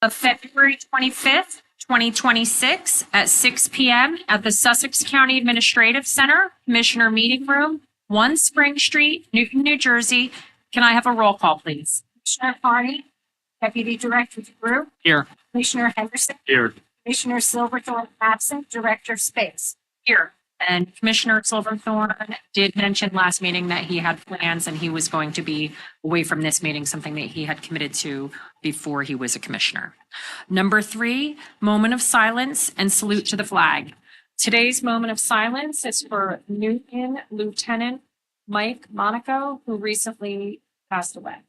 of February 25th, 2026 at 6 p.m. at the Sussex County Administrative Center, Commissioner Meeting Room, 1 Spring Street, Newton, New Jersey. Can I have a roll call, please? Commissioner Carney, Deputy Director DeGroot, Here. Commissioner Henderson, Here. Commissioner Silverthorne absent, Director Space. Here. And Commissioner Silverthorne did mention last meeting that he had plans and he was going to be away from this meeting, something that he had committed to before he was a commissioner. Number 3, moment of silence and salute to the flag. Today's moment of silence is for Newton Lieutenant Mike Monaco, who recently passed away.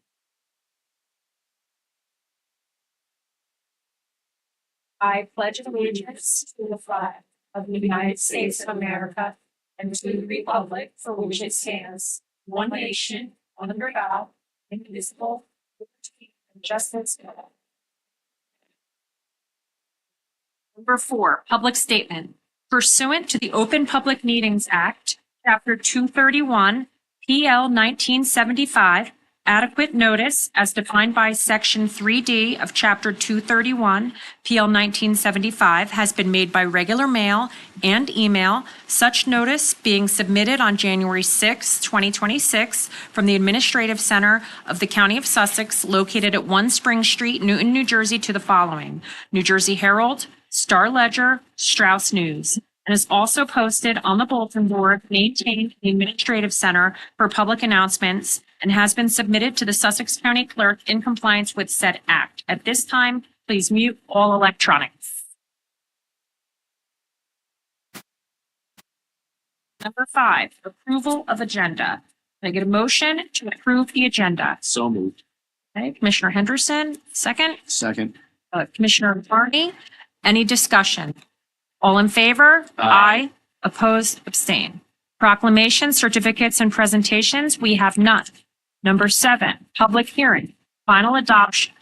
I pledge allegiance to the flag of the United States of America and to the republic for which it stands, one nation, under God, indivisible, with liberty and justice for all. Number 4, public statement. Pursuant to the Open Public Meetings Act, Chapter 231, PL 1975, adequate notice as defined by Section 3D of Chapter 231, PL 1975, has been made by regular mail and email, such notice being submitted on January 6, 2026, from the Administrative Center of the County of Sussex, located at 1 Spring Street, Newton, New Jersey, to the following: New Jersey Herald, Star Ledger, Straus News, and is also posted on the bulletin board maintained in the Administrative Center for public announcements and has been submitted to the Sussex County Clerk in compliance with said act. At this time, please mute all electronics. Number 5, approval of agenda. Can I get a motion to approve the agenda? So moved. Okay, Commissioner Henderson, second. Second. Commissioner Carney, any discussion? All in favor? Aye. Opposed? Abstain. Proclamations, certificates, and presentations, we have none. Number 7, public hearing, final adoption.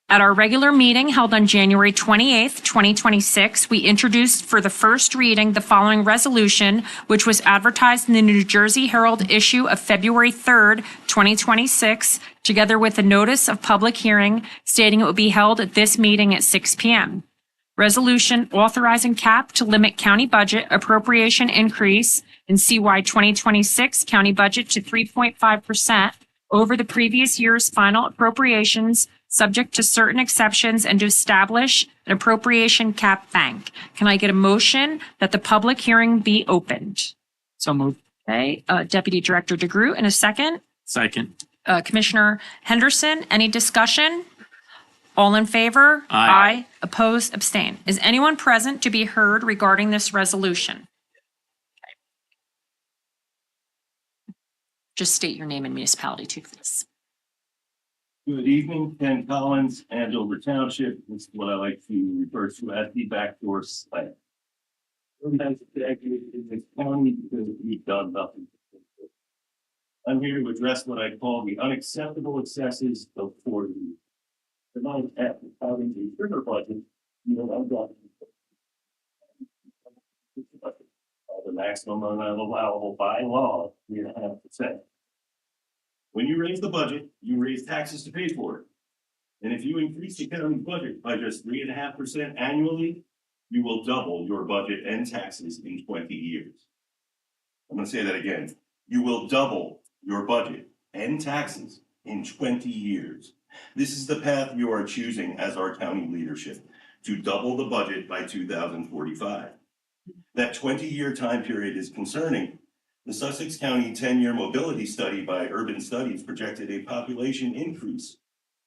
At our regular meeting held on January 28th, 2026, we introduced for the first reading the following resolution, which was advertised in the New Jersey Herald issue of February 3rd, 2026, together with a notice of public hearing stating it would be held at this meeting at 6 p.m. Resolution authorizing cap to limit county budget appropriation increase in CY 2026 county budget to 3.5% over the previous year's final appropriations, subject to certain exceptions, and to establish an appropriation cap bank. Can I get a motion that the public hearing be opened? So moved. Okay, Deputy Director DeGroot in a second. Second. Commissioner Henderson, any discussion? All in favor? Aye. Opposed? Abstain. Is anyone present to be heard regarding this resolution? Okay. Just state your name and municipality too, please. Good evening, Ken Collins, Andover Township. This is what I like to refer to as the backdoor slam. Sometimes it's accurate in this county because we've done nothing. I'm here to address what I call the unacceptable excesses of 40 years. Tonight, after having a trigger budget, you know, I've got the maximum amount allowable by law, 3.5%. When you raise the budget, you raise taxes to pay for it. And if you increase the county budget by just 3.5% annually, you will double your budget and taxes in 20 years. I'm going to say that again. You will double your budget and taxes in 20 years. This is the path you are choosing as our county leadership, to double the budget by 2045. That 20-year time period is concerning. The Sussex County 10-year mobility study by Urban Studies projected a population increase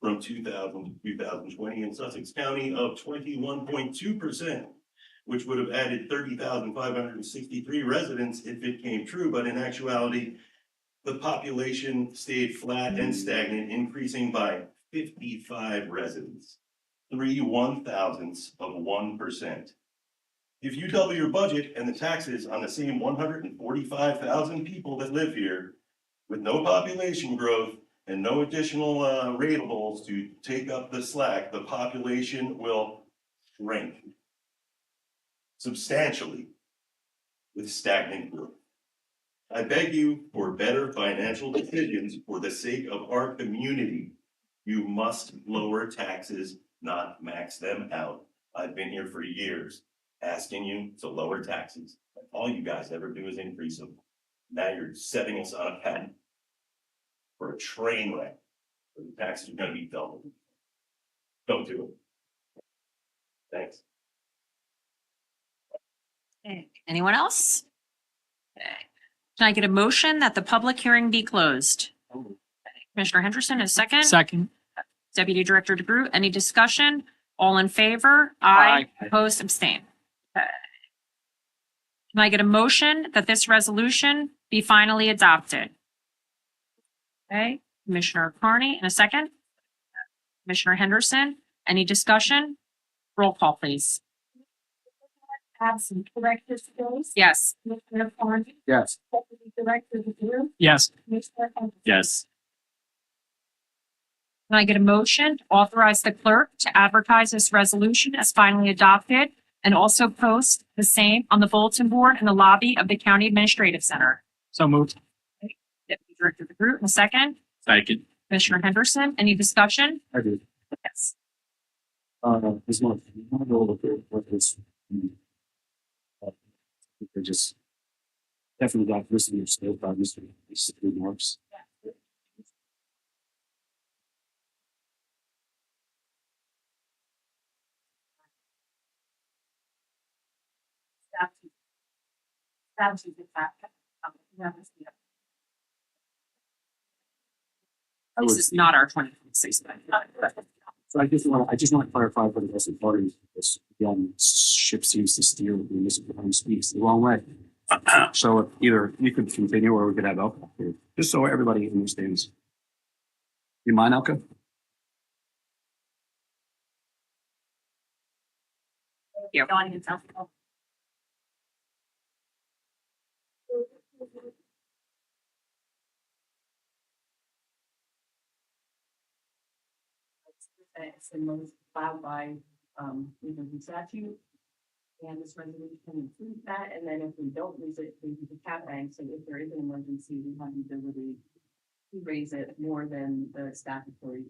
from 2000 to 2020 in Sussex County of 21.2%, which would have added 30,563 residents if it came true. But in actuality, the population stayed flat and stagnant, increasing by 55 residents, 3 1/1000ths of 1%. If you double your budget and the taxes on the same 145,000 people that live here, with no population growth and no additional ratables to take up the slack, the population will shrink substantially with stagnant growth. I beg you for better financial decisions for the sake of our community. You must lower taxes not max them out. I've been here for years asking you to lower taxes. All you guys ever do is increase them. Now you're setting us on a path for a train wreck. Where the taxes are gonna be doubled. Don't do it. Thanks. Okay. Anyone else? Okay. Can I get a motion that the public hearing be closed? Commissioner Henderson, a second. Second. Deputy Director DeGroot, any discussion? All in favor? Aye. Opposed, abstain. Okay. Can I get a motion that this resolution be finally adopted? Okay, Commissioner Carney, in a second. Commissioner Henderson, any discussion? Roll call, please. Absent Director Space. Yes. Commissioner Carney. Yes. Deputy Director DeGroot. Yes. Commissioner Henderson. Yes. Can I get a motion to authorize the clerk to advertise this resolution as finally adopted and also post the same on the bulletin board in the lobby of the County Administrative Center? So moved. Deputy Director DeGroot, in a second. Second. Commissioner Henderson, any discussion? I do. Yes. This month, I want to go over what this. They're just definitely got this in your state by Mr. Remarks. This is not our 2026 budget. So I just want to clarify for the rest of the parties, this again, ship seems to steer the municipal speaks the wrong way. So either you could continue or we could have Elka here, just so everybody understands. You mind, Elka? Yeah. It's the most filed by, the statute. And this resolution includes that, and then if we don't use it, we use the cap bank, so if there is an emergency, we have the ability to raise it more than the statutory.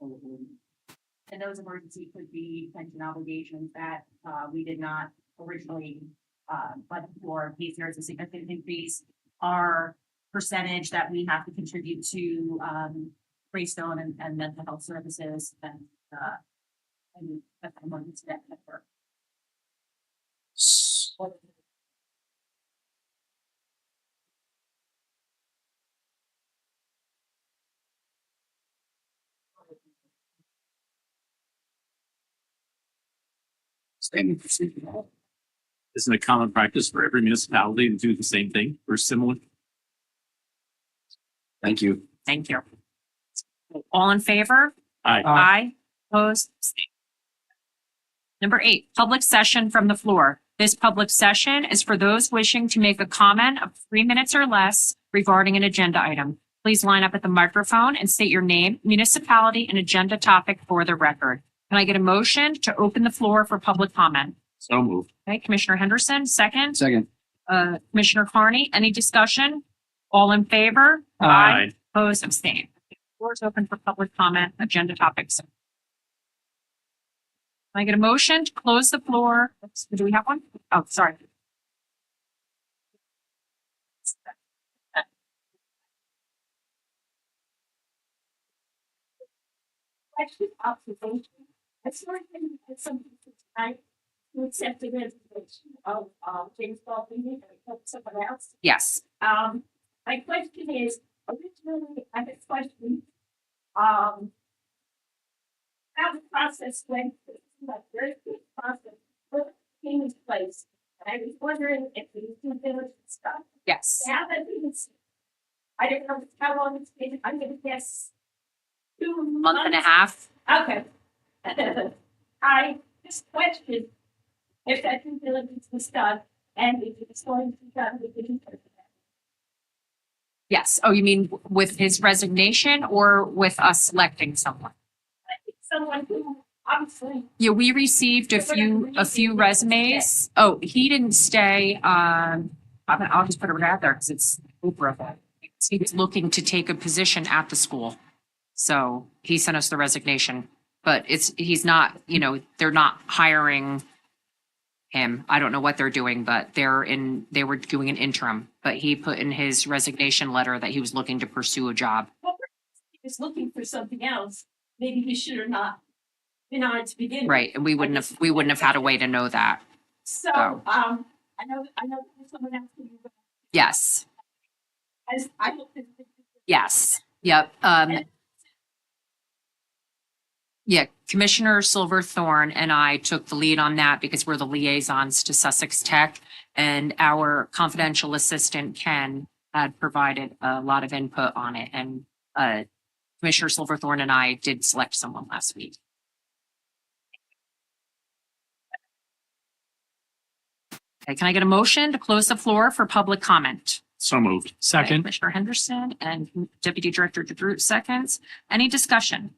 And those emergency could be pension obligations that, we did not originally, budget for. There is a significant increase. Our percentage that we have to contribute to, Greystone and mental health services and emergency debt network. Standing procedure. Isn't it common practice for every municipality to do the same thing or similar? Thank you. Thank you. All in favor? Aye. Aye. Opposed? Abstained. Number 8, public session from the floor. This public session is for those wishing to make a comment of 3 minutes or less regarding an agenda item. Please line up at the microphone and state your name, municipality, and agenda topic for the record. Can I get a motion to open the floor for public comment? So moved. Okay, Commissioner Henderson, second. Second. Commissioner Carney, any discussion? All in favor? Aye. Opposed? Abstained. The floor is open for public comment, agenda topics. Can I get a motion to close the floor? Oops, do we have one? Oh, sorry. Question, observation. I sort of think that some people tonight to accept the resignation of, James Baldwin and someone else. Yes. My question is, originally, I had a question, how the process went, like, very good process, what came into place. And I was wondering if the due diligence stuff, Yes. now that it's, I don't know how long it's been, I'm gonna guess 2 months. Month and a half. Okay. I just questioned if that due diligence was done and if it's going to be done with the new person. Yes. Oh, you mean with his resignation or with us selecting someone? I think someone who obviously, Yeah, we received a few resumes. Oh, he didn't stay. I'll just put it out there because it's Oprah. He was looking to take a position at the school. So he sent us the resignation, but he's not, they're not hiring him. I don't know what they're doing, but they were doing an interim, but he put in his resignation letter that he was looking to pursue a job. Well, he was looking for something else. Maybe he should have not been on it to begin with. Right. And we wouldn't have had a way to know that. So, Oh. I know there's someone asking you, but Yes. I hope that. Yes. Yep. Yeah, Commissioner Silverthorne and I took the lead on that because we're the liaisons to Sussex Tech, and our confidential assistant, Ken, had provided a lot of input on it, and Commissioner Silverthorne and I did select someone last week. Okay, can I get a motion to close the floor for public comment? So moved. Okay, Second. Commissioner Henderson and Deputy Director DeGroot seconds. Any discussion?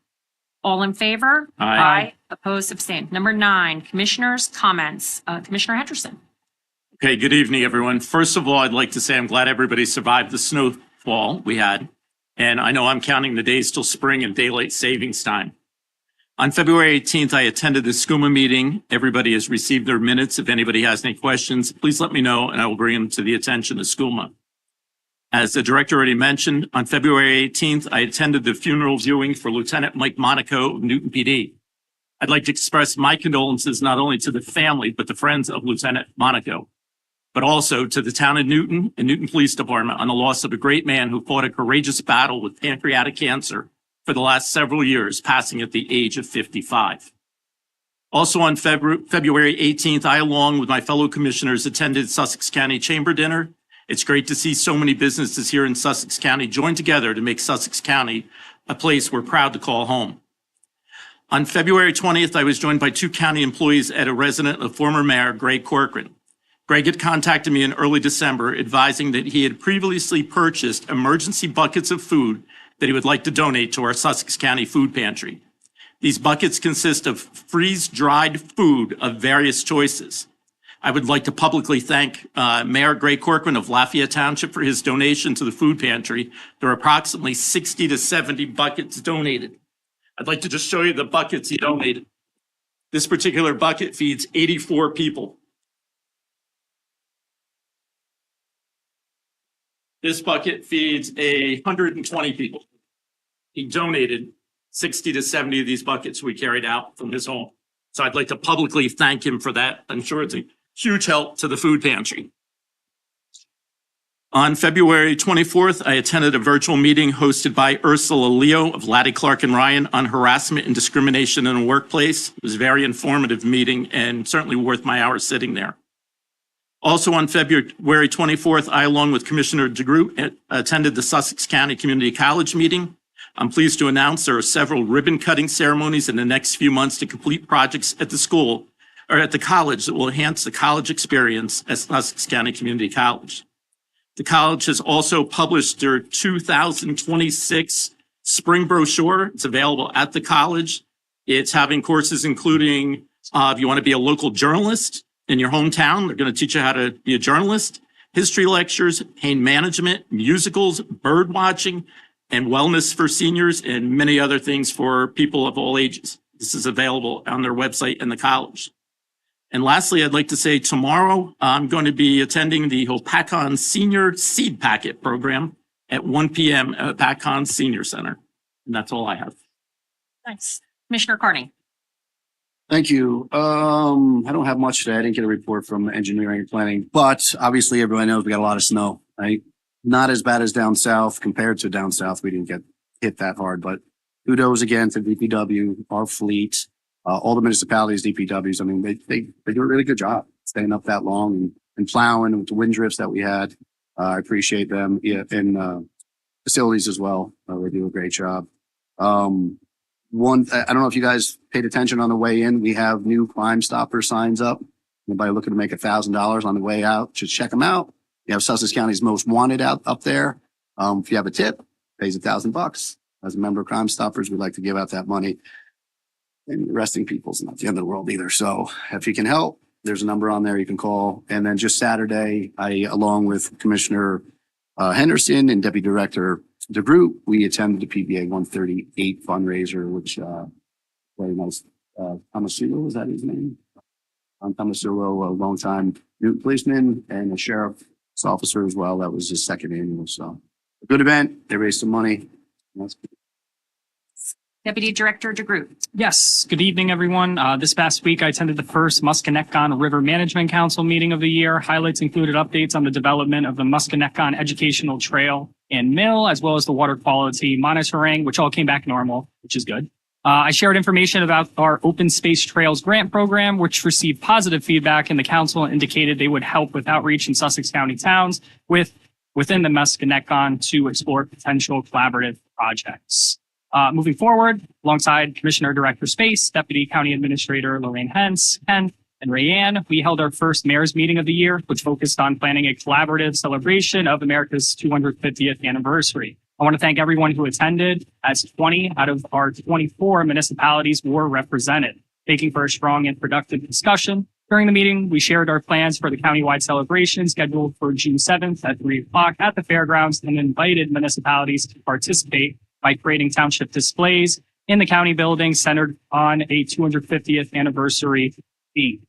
All in favor? Aye. Opposed, abstained. Number 9, Commissioners' comments. Commissioner Henderson. Okay, good evening, everyone. First of all, I'd like to say I'm glad everybody survived the snowfall we had. And I know I'm counting the days till spring and daylight savings time. On February 18th, I attended the SCUMA meeting. Everybody has received their minutes. If anybody has any questions, please let me know and I will bring them to the attention of SCUMA. As the director already mentioned, on February 18th, I attended the funeral viewing for Lieutenant Mike Monaco of Newton PD. I'd like to express my condolences not only to the family, but the friends of Lieutenant Monaco, but also to the town of Newton and Newton Police Department on the loss of a great man who fought a courageous battle with pancreatic cancer for the last several years, passing at the age of 55. Also on February 18th, I, along with my fellow commissioners, attended Sussex County Chamber Dinner. It's great to see so many businesses here in Sussex County join together to make Sussex County a place we're proud to call home. On February 20th, I was joined by 2 county employees at a resident of former Mayor Greg Corcoran. Greg had contacted me in early December advising that he had previously purchased emergency buckets of food that he would like to donate to our Sussex County food pantry. These buckets consist of freeze-dried food of various choices. I would like to publicly thank Mayor Greg Corcoran of Lafayette Township for his donation to the food pantry. There are approximately 60 to 70 buckets donated. I'd like to just show you the buckets he donated. This particular bucket feeds 84 people. This bucket feeds 120 people. He donated 60 to 70 of these buckets we carried out from his home. So I'd like to publicly thank him for that. I'm sure it's a huge help to the food pantry. On February 24th, I attended a virtual meeting hosted by Ursula Leo of Laddie, Clark and Ryan on harassment and discrimination in the workplace. It was a very informative meeting and certainly worth my hour sitting there. Also on February 24th, I, along with Commissioner DeGroot, attended the Sussex County Community College meeting. I'm pleased to announce there are several ribbon cutting ceremonies in the next few months to complete projects at the school or at the college that will enhance the college experience at Sussex County Community College. The college has also published their 2026 spring brochure. It's available at the college. It's having courses including if you want to be a local journalist in your hometown, they're going to teach you how to be a journalist, history lectures, pain management, musicals, bird watching, and wellness for seniors, and many other things for people of all ages. This is available on their website in the college. And lastly, I'd like to say tomorrow, I'm going to be attending the Hopatcon Senior Seed Packet Program at 1 p.m. at Hopatcon Senior Center. And that's all I have. Thanks. Commissioner Carney. Thank you. I don't have much today. I didn't get a report from engineering and planning, but obviously everyone knows we got a lot of snow, right? Not as bad as down south. Compared to down south, we didn't get hit that hard, but kudos again to DPW, our fleet, all the municipalities, DPWs. I mean, they do a really good job staying up that long and plowing with the wind drifts that we had. I appreciate them. Yeah, and facilities as well. They do a great job. I don't know if you guys paid attention on the way in. We have new Crime Stopper signs up. Anybody looking to make $1,000 on the way out, should check them out. You have Sussex County's Most Wanted up there. If you have a tip, pays $1,000. As a member of Crime Stoppers, we'd like to give out that money. And arresting people's not the end of the world either. So if you can help, there's a number on there you can call. And then just Saturday, I, along with Commissioner Henderson and Deputy Director DeGroot, we attended the PBA 138 fundraiser, which, very nice. Tomasilo, was that his name? Tomasilo, a longtime new policeman and a sheriff's officer as well. That was his second annual. So a good event. They raised some money. That's Deputy Director DeGroot. Yes, good evening, everyone. This past week, I attended the first Musconetcon River Management Council meeting of the year. Highlights included updates on the development of the Musconetcon Educational Trail and Mill, as well as the water quality monitoring, which all came back normal, which is good. I shared information about our Open Space Trails grant program, which received positive feedback, and the council indicated they would help with outreach in Sussex County towns within the Musconetcon to explore potential collaborative projects. Moving forward, alongside Commissioner Director Space, Deputy County Administrator Lorraine Hens, Ken, and Rayanne, we held our first mayor's meeting of the year, which focused on planning a collaborative celebration of America's 250th anniversary. I want to thank everyone who attended, as 20 out of our 24 municipalities were represented, making for a strong and productive discussion. During the meeting, we shared our plans for the countywide celebration scheduled for June 7th at 3 o'clock at the fairgrounds and invited municipalities to participate by creating township displays in the county building centered on a 250th anniversary theme.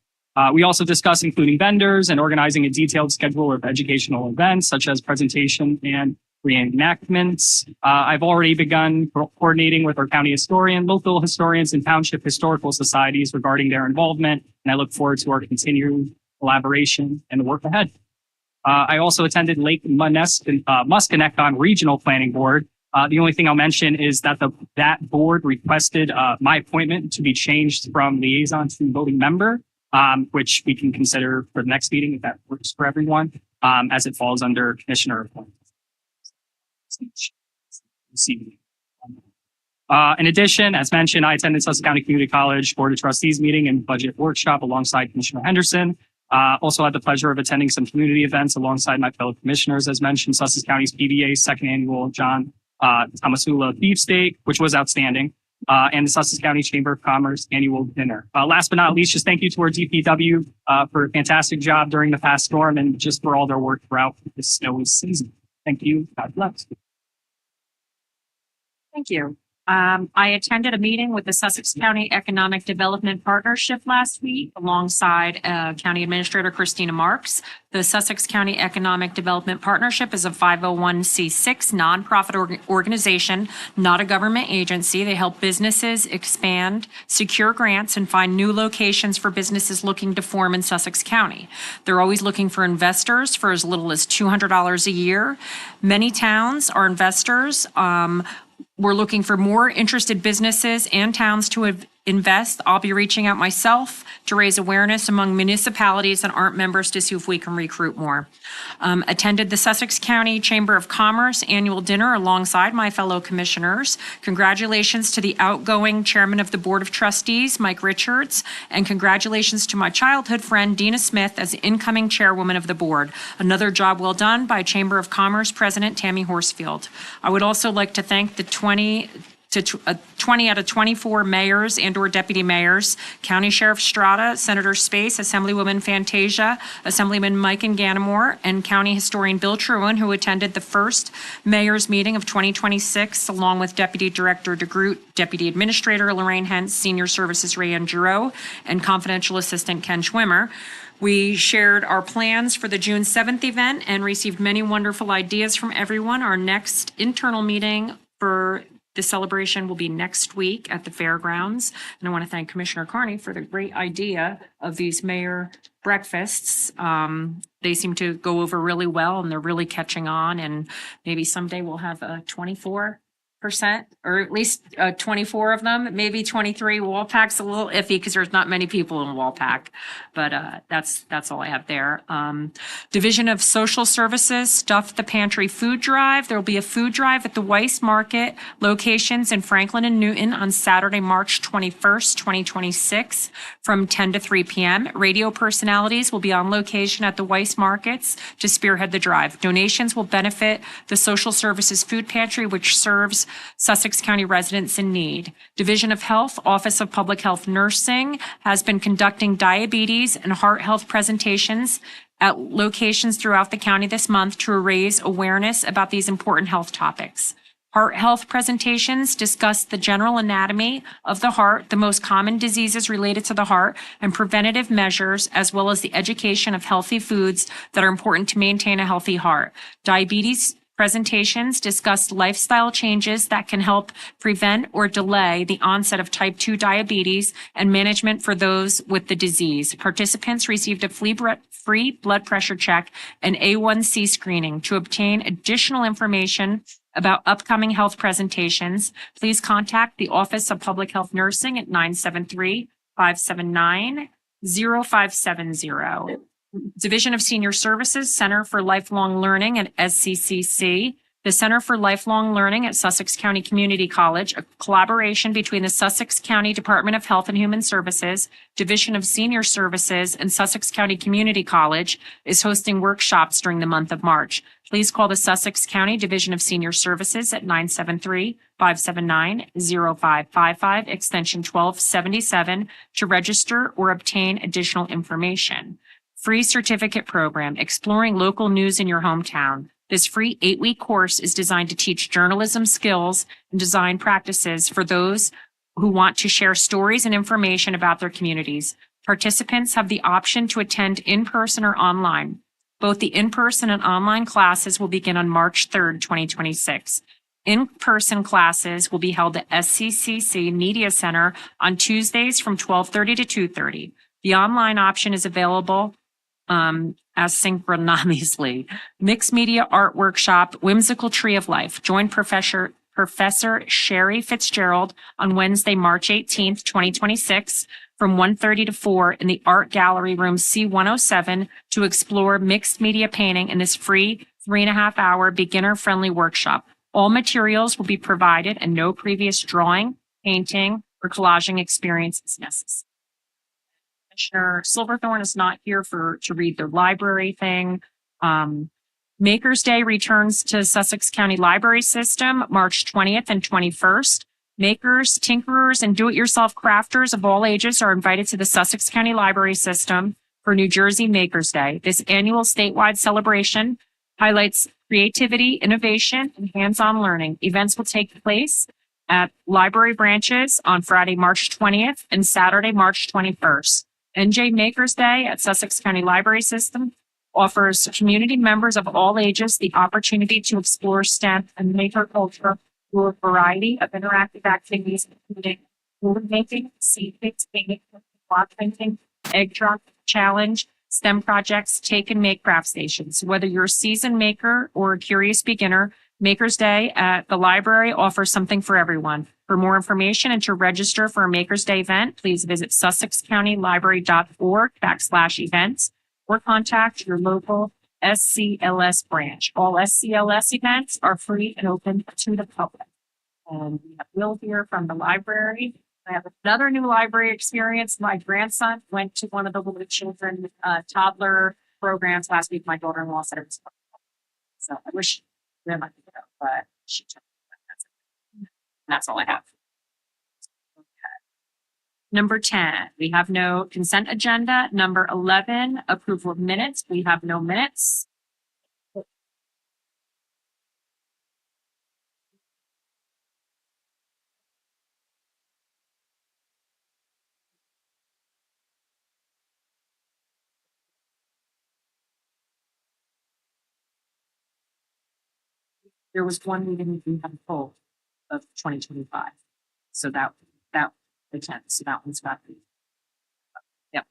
We also discussed including vendors and organizing a detailed schedule of educational events such as presentation and reenactments. I've already begun coordinating with our county historian, local historians, and township historical societies regarding their involvement, and I look forward to our continued collaboration and the work ahead. I also attended Lake Musconetcon Regional Planning Board. The only thing I'll mention is that that board requested my appointment to be changed from liaison to voting member, which we can consider for the next meeting if that works for everyone, as it falls under commissioner appointment. In addition, as mentioned, I attended Sussex County Community College Board of Trustees meeting and budget workshop alongside Commissioner Henderson. Also had the pleasure of attending some community events alongside my fellow commissioners, as mentioned, Sussex County's PBA second annual John Tomasula beefsteak, which was outstanding, and the Sussex County Chamber of Commerce annual dinner. Last but not least, just thank you to our DPW for a fantastic job during the past storm and just for all their work throughout the snowy season. Thank you. God bless. Thank you. I attended a meeting with the Sussex County Economic Development Partnership last week alongside County Administrator Christina Marks. The Sussex County Economic Development Partnership is a 501c6 nonprofit organization, not a government agency. They help businesses expand, secure grants, and find new locations for businesses looking to form in Sussex County. They're always looking for investors for as little as $200 a year. Many towns are investors. We're looking for more interested businesses and towns to invest. I'll be reaching out myself to raise awareness among municipalities that aren't members to see if we can recruit more. Attended the Sussex County Chamber of Commerce annual dinner alongside my fellow commissioners. Congratulations to the outgoing chairman of the Board of Trustees, Mike Richards, and congratulations to my childhood friend, Dina Smith, as incoming chairwoman of the board. Another job well done by Chamber of Commerce President Tammy Horsfield. I would also like to thank the 20 out of 24 mayors and or deputy mayors, County Sheriff Strata, Senator Space, Assemblywoman Fantasia, Assemblyman Mike and Ganamore, and County Historian Bill Truin, who attended the first mayor's meeting of 2026, along with Deputy Director DeGroot, Deputy Administrator Lorraine Hens, Senior Services Rayanne Giroux, and Confidential Assistant Ken Schwimmer. We shared our plans for the June 7th event and received many wonderful ideas from everyone. Our next internal meeting for the celebration will be next week at the fairgrounds. And I want to thank Commissioner Carney for the great idea of these mayor breakfasts. They seem to go over really well and they're really catching on. And maybe someday we'll have a 24%, or at least 24 of them, maybe 23. Wallpack's a little iffy because there's not many people in Wallpack, but that's all I have there. Division of Social Services, Stuff the Pantry food drive. There will be a food drive at the Weiss Market locations in Franklin and Newton on Saturday, March 21st, 2026 from 10 to 3 p.m. Radio personalities will be on location at the Weiss Markets to spearhead the drive. Donations will benefit the Social Services Food Pantry, which serves Sussex County residents in need. Division of Health, Office of Public Health Nursing has been conducting diabetes and heart health presentations at locations throughout the county this month to raise awareness about these important health topics. Heart health presentations discuss the general anatomy of the heart, the most common diseases related to the heart, and preventative measures, as well as the education of healthy foods that are important to maintain a healthy heart. Diabetes presentations discuss lifestyle changes that can help prevent or delay the onset of type 2 diabetes and management for those with the disease. Participants received a free blood pressure check and A1C screening. To obtain additional information about upcoming health presentations, please contact the Office of Public Health Nursing at 973-579-0570. Division of Senior Services, Center for Lifelong Learning at SCCC. The Center for Lifelong Learning at Sussex County Community College, a collaboration between the Sussex County Department of Health and Human Services, Division of Senior Services, and Sussex County Community College, is hosting workshops during the month of March. Please call the Sussex County Division of Senior Services at 973-579-0555, extension 1277, to register or obtain additional information. Free certificate program, exploring local news in your hometown. This free 8-week course is designed to teach journalism skills and design practices for those who want to share stories and information about their communities. Participants have the option to attend in person or online. Both the in-person and online classes will begin on March 3rd, 2026. In-person classes will be held at SCCC Media Center on Tuesdays from 12:30 to 2:30. The online option is available asynchronously. Mixed Media Art Workshop, Whimsical Tree of Life. Join Professor Sherry Fitzgerald on Wednesday, March 18th, 2026, from 1:30 to 4 in the Art Gallery Room C107 to explore mixed media painting in this free 3.5-hour beginner-friendly workshop. All materials will be provided and no previous drawing, painting, or collaging experience is necessary. Commissioner Silverthorne is not here to read the library thing. Maker's Day returns to Sussex County Library System March 20th and 21st. Makers, tinkerers, and do-it-yourself crafters of all ages are invited to the Sussex County Library System for New Jersey Maker's Day. This annual statewide celebration highlights creativity, innovation, and hands-on learning. Events will take place at library branches on Friday, March 20th and Saturday, March 21st. NJ Maker's Day at Sussex County Library System offers community members of all ages the opportunity to explore STEM and maker culture through a variety of interactive activities, including wood making, seed picks, painting, block painting, egg drop challenge, STEM projects, take and make craft stations. Whether you're a seasoned maker or a curious beginner, Maker's Day at the library offers something for everyone. For more information and to register for a Maker's Day event, please visit sussexcountylibrary.org/events or contact your local SCLS branch. All SCLS events are free and open to the public. And we have Will here from the library. I have another new library experience. My grandson went to one of the little children toddler programs last week. My daughter-in-law said it was fun. So I wish Grandma could go, but she took it. That's all I have. Okay. Number 10, we have no consent agenda. Number 11, approval of minutes. We have no minutes. There was one we didn't even have full of 2025. So that the 10th. So that one's got the. Yep.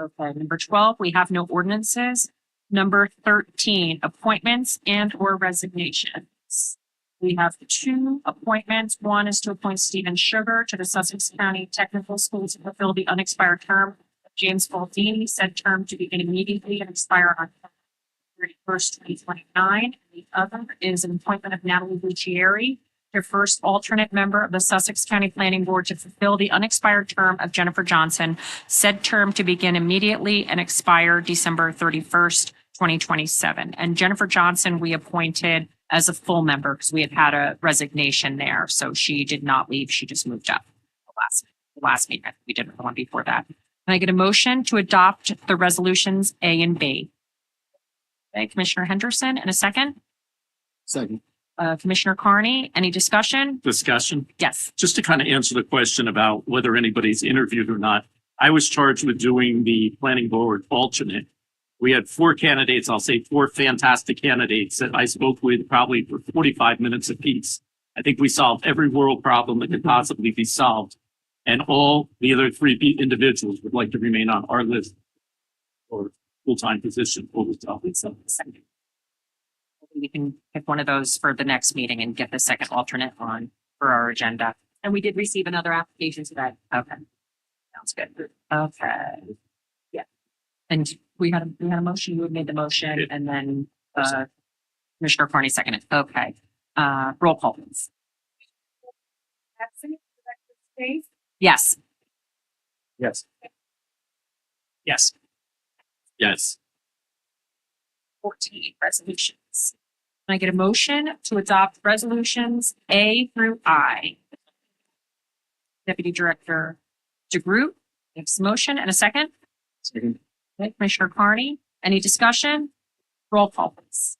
Okay. Number 12, we have no ordinances. Number 13, appointments and or resignations. We have 2 appointments. One is to appoint Stephen Sugar to the Sussex County Technical School to fulfill the unexpired term of James Baldini, said term to begin immediately and expire on 31st, 2029. The other is an appointment of Natalie Buccieri, the first alternate member of the Sussex County Planning Board to fulfill the unexpired term of Jennifer Johnson, said term to begin immediately and expire December 31st, 2027. And Jennifer Johnson, we appointed as a full member because we had a resignation there. So she did not leave. She just moved up the last meeting. We did one before that. Can I get a motion to adopt the resolutions A and B? Okay, Commissioner Henderson, and a second. Second. Commissioner Carney, any discussion? Discussion? Yes. Just to kind of answer the question about whether anybody's interviewed or not, I was charged with doing the planning board alternate. We had 4 candidates, I'll say 4 fantastic candidates that I spoke with probably for 45 minutes apiece. I think we solved every world problem that could possibly be solved. And all the other 3 individuals would like to remain on our list or full-time position for the second. We can pick one of those for the next meeting and get the second alternate on for our agenda. And we did receive another application today. Okay. Sounds good. Okay. Yeah. And we had a motion, you had made the motion, and then Commissioner Carney seconded. Okay. Roll call, please. Absent, Director Space, Yes. Yes. Yes. Yes. 14 resolutions. Can I get a motion to adopt resolutions A through I? Deputy Director DeGroot makes a motion and a second. Second. Okay, Commissioner Carney, any discussion? Roll call, please.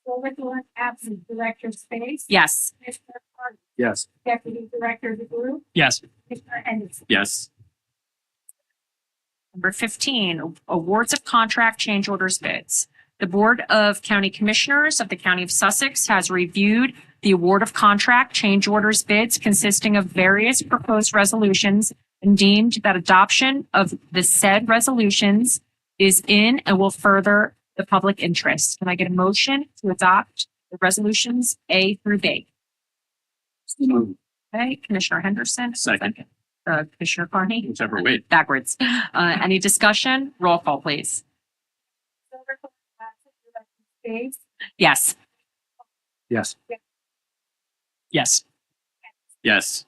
Silverthorne, absent, Director Space. Yes. Commissioner Carney, Yes. Deputy Director DeGroot, Yes. Commissioner Henderson. Yes. Number 15, awards of contract change orders bids. The Board of County Commissioners of the County of Sussex has reviewed the award of contract change orders bids consisting of various proposed resolutions and deemed that adoption of the said resolutions is in and will further the public interest. Can I get a motion to adopt the resolutions A through B? Okay, Commissioner Henderson. Second. Commissioner Carney. Whichever way. Backwards. Any discussion? Roll call, please. Silverthorne, absent, Director Space. Yes. Yes. Yes. Yes.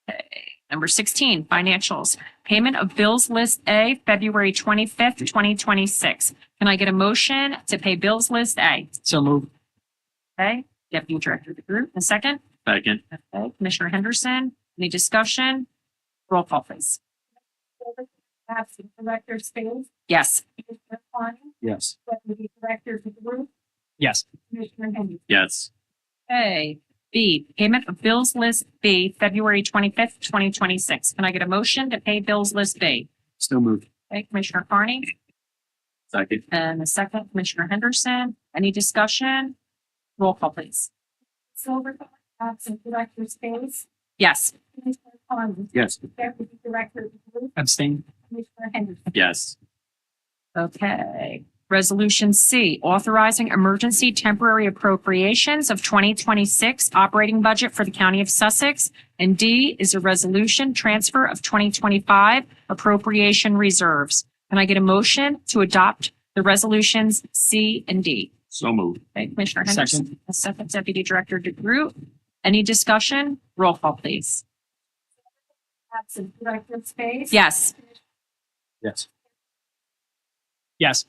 Okay. Number 16, financials. Payment of bills list A, February 25th, 2026. Can I get a motion to pay bills list A? So moved. Okay. Deputy Director of the group, a second. Second. Okay. Commissioner Henderson, any discussion? Roll call, please. Silverthorne, absent, Director Space. Yes. Commissioner Carney, Yes. Deputy Director DeGroot, Yes. Commissioner Henderson. Yes. Okay. B, payment of bills list B, February 25th, 2026. Can I get a motion to pay bills list B? Still moved. Okay. Commissioner Carney, Second. and a second, Commissioner Henderson. Any discussion? Roll call, please. Silverthorne, absent, Director Space. Yes. Commissioner Carney, Yes. Deputy Director DeGroot, Abstain. Commissioner Henderson. Yes. Okay. Resolution C, authorizing emergency temporary appropriations of 2026 operating budget for the County of Sussex. And D is a resolution transfer of 2025 appropriation reserves. Can I get a motion to adopt the resolutions C and D? So moved. Okay, Commissioner Henderson. Second. A second, Deputy Director DeGroot. Any discussion? Roll call, please. Absent, Director Space. Yes. Yes. Yes.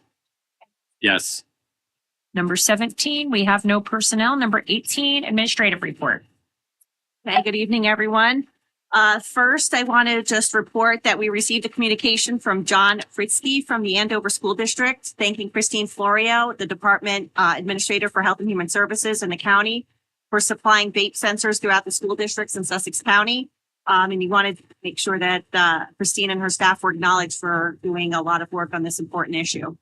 Yes. Number 17, we have no personnel. Number 18, administrative report. Okay, good evening, everyone. First, I want to just report that we received a communication from John Fritzky from the Andover School District, thanking Christine Florio, the Department Administrator for Health and Human Services in the county, for supplying vape sensors throughout the school districts in Sussex County. And he wanted to make sure that Christine and her staff were acknowledged for doing a lot of work on this important issue.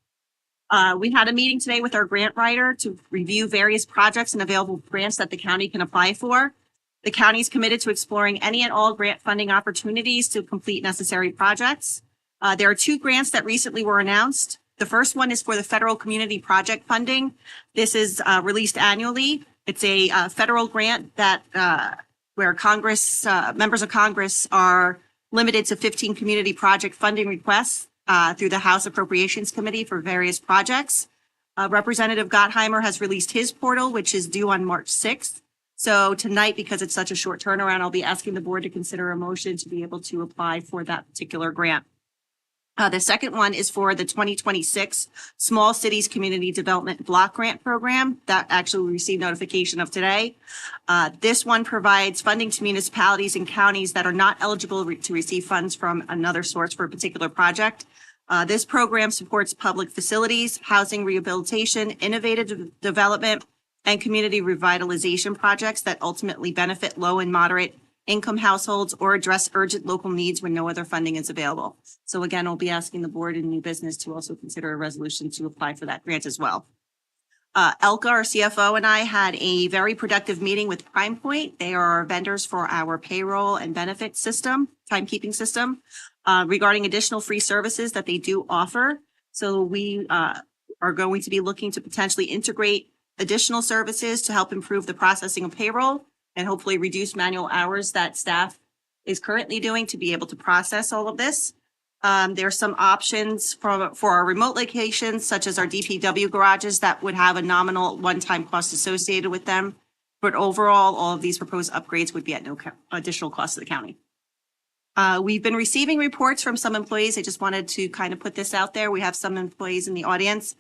We had a meeting today with our grant writer to review various projects and available grants that the county can apply for. The county is committed to exploring any and all grant funding opportunities to complete necessary projects. There are 2 grants that recently were announced. The first one is for the federal community project funding. This is released annually. It's a federal grant that where Congress, members of Congress are limited to 15 community project funding requests through the House Appropriations Committee for various projects. Representative Gottheimer has released his portal, which is due on March 6th. So tonight, because it's such a short turnaround, I'll be asking the board to consider a motion to be able to apply for that particular grant. The second one is for the 2026 Small Cities Community Development Block Grant Program that actually we received notification of today. This one provides funding to municipalities and counties that are not eligible to receive funds from another source for a particular project. This program supports public facilities, housing rehabilitation, innovative development, and community revitalization projects that ultimately benefit low and moderate income households or address urgent local needs when no other funding is available. So again, we'll be asking the board in new business to also consider a resolution to apply for that grant as well. Elka, our CFO, and I had a very productive meeting with Prime Point. They are our vendors for our payroll and benefit system, timekeeping system, regarding additional free services that they do offer. So we are going to be looking to potentially integrate additional services to help improve the processing of payroll and hopefully reduce manual hours that staff is currently doing to be able to process all of this. There are some options for our remote locations, such as our DPW garages that would have a nominal one-time cost associated with them. But overall, all of these proposed upgrades would be at no additional cost to the county. We've been receiving reports from some employees. I just wanted to kind of put this out there. We have some employees in the audience.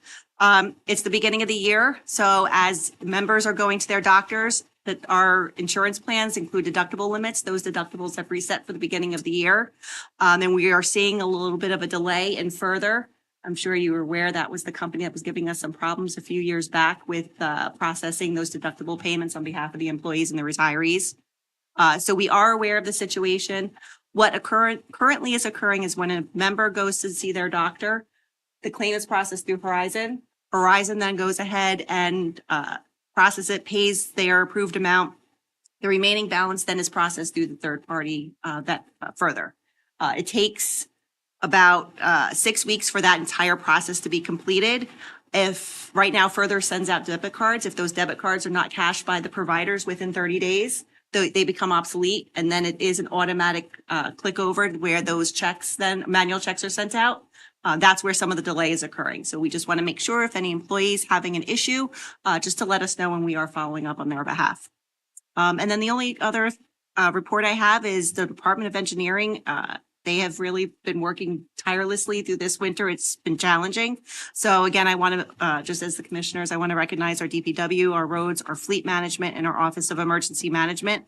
It's the beginning of the year. So as members are going to their doctors, that our insurance plans include deductible limits. Those deductibles have reset for the beginning of the year. And we are seeing a little bit of a delay in further. I'm sure you were aware that was the company that was giving us some problems a few years back with processing those deductible payments on behalf of the employees and the retirees. So we are aware of the situation. What currently is occurring is when a member goes to see their doctor, the claim is processed through Horizon. Horizon then goes ahead and process it, pays their approved amount. The remaining balance then is processed through the third party further. It takes about 6 weeks for that entire process to be completed. If right now Further sends out debit cards, if those debit cards are not cashed by the providers within 30 days, they become obsolete. And then it is an automatic click over where those checks, then manual checks are sent out. That's where some of the delay is occurring. So we just want to make sure if any employees having an issue, just to let us know when we are following up on their behalf. And then the only other report I have is the Department of Engineering. They have really been working tirelessly through this winter. It's been challenging. So again, I want to, just as the commissioners, I want to recognize our DPW, our roads, our fleet management, and our Office of Emergency Management.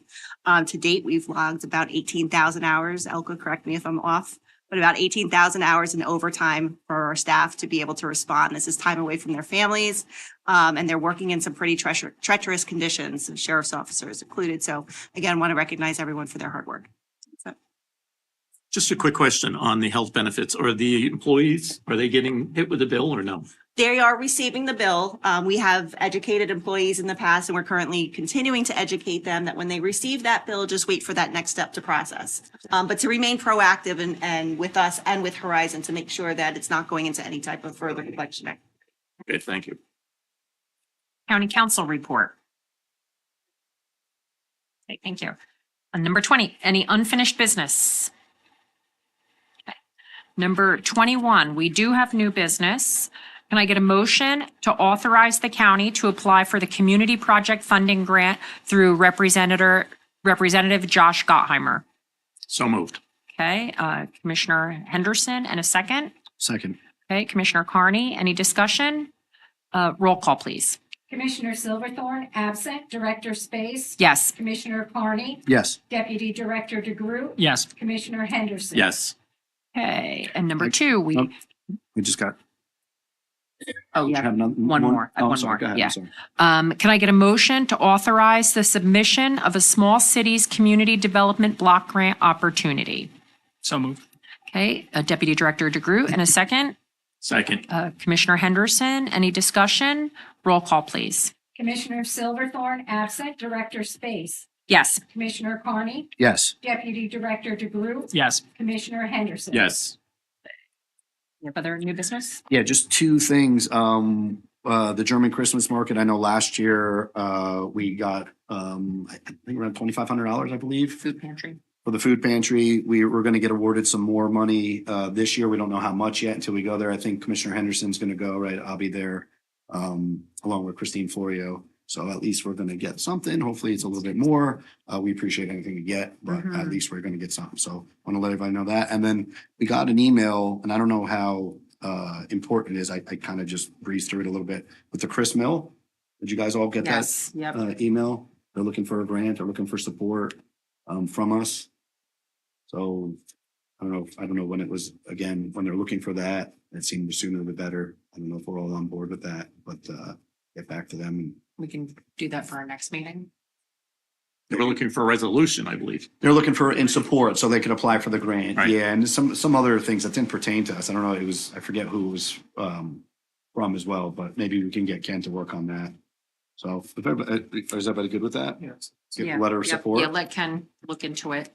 To date, we've logged about 18,000 hours. Elka, correct me if I'm off, but about 18,000 hours in overtime for our staff to be able to respond. This is time away from their families, and they're working in some pretty treacherous conditions, sheriff's officers included. So again, want to recognize everyone for their hard work. Just a quick question on the health benefits. Are the employees, are they getting hit with a bill or no? They are receiving the bill. We have educated employees in the past, and we're currently continuing to educate them that when they receive that bill, just wait for that next step to process. But to remain proactive and with us and with Horizon to make sure that it's not going into any type of further collection. Okay, thank you. County Council report. Okay, thank you. Number 20, any unfinished business? Okay. Number 21, we do have new business. Can I get a motion to authorize the county to apply for the community project funding grant through Representative Josh Gottheimer? So moved. Okay, Commissioner Henderson, and a second. Second. Okay, Commissioner Carney, any discussion? Roll call, please. Commissioner Silverthorne, absent. Director Space. Yes. Commissioner Carney. Yes. Deputy Director DeGroot. Yes. Commissioner Henderson. Yes. Okay, and number 2, we. We just got. Oh, yeah. Have One more. Oh, One sorry. more. Go ahead. Yeah. I'm sorry. Can I get a motion to authorize the submission of a small cities community development block grant opportunity? So moved. Okay, Deputy Director DeGroot, and a second. Second. Commissioner Henderson, any discussion? Roll call, please. Commissioner Silverthorne, absent. Director Space. Yes. Commissioner Carney. Yes. Deputy Director DeGroot. Yes. Commissioner Henderson. Yes. You have other new business? Yeah, just two things. The German Christmas market, I know last year, we got, I think around $2,500, I believe. Food pantry. For the food pantry. We're going to get awarded some more money, this year. We don't know how much yet until we go there. I think Commissioner Henderson's going to go, right? I'll be there, along with Christine Florio. So at least we're going to get something. Hopefully it's a little bit more. We appreciate anything we get, but at least we're going to get something. So I want to let everybody know that. And then we got an email, and I don't know how important it is. I kind of just breezed through it a little bit with the Chris Mill. Did you guys all get Yes. that Yep. email? They're looking for a grant. They're looking for support from us. So I don't know when it was, again, when they're looking for that. It seemed the sooner the better. I don't know if we're all on board with that, but get back to them. We can do that for our next meeting. They were looking for a resolution, I believe. They're looking for in support so they can apply for the grant. Right. Yeah, and some other things that didn't pertain to us. I don't know, I forget who it was from as well, but maybe we can get Ken to work on that. So is everybody good with that? Yes. Get a letter of Yep. support? Yeah, let Ken look into it.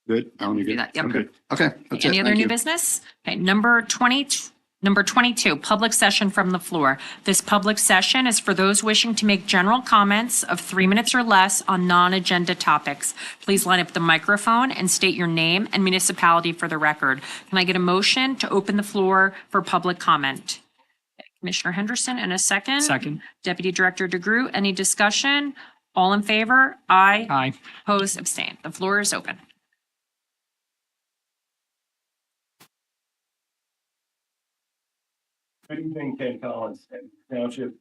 Good? Alan, you Do good? that. Yep. I'm good. Okay. That's Any it. other Thank new you. business? Okay, number 22, public session from the floor. This public session is for those wishing to make general comments of 3 minutes or less on non-agenda topics. Please line up the microphone and state your name and municipality for the record. Can I get a motion to open the floor for public comment? Commissioner Henderson, and a second. Second. Deputy Director DeGroot, any discussion? All in favor? Aye. Aye. Opposed, abstain. The floor is open. Good evening, Ken Collins, and Township.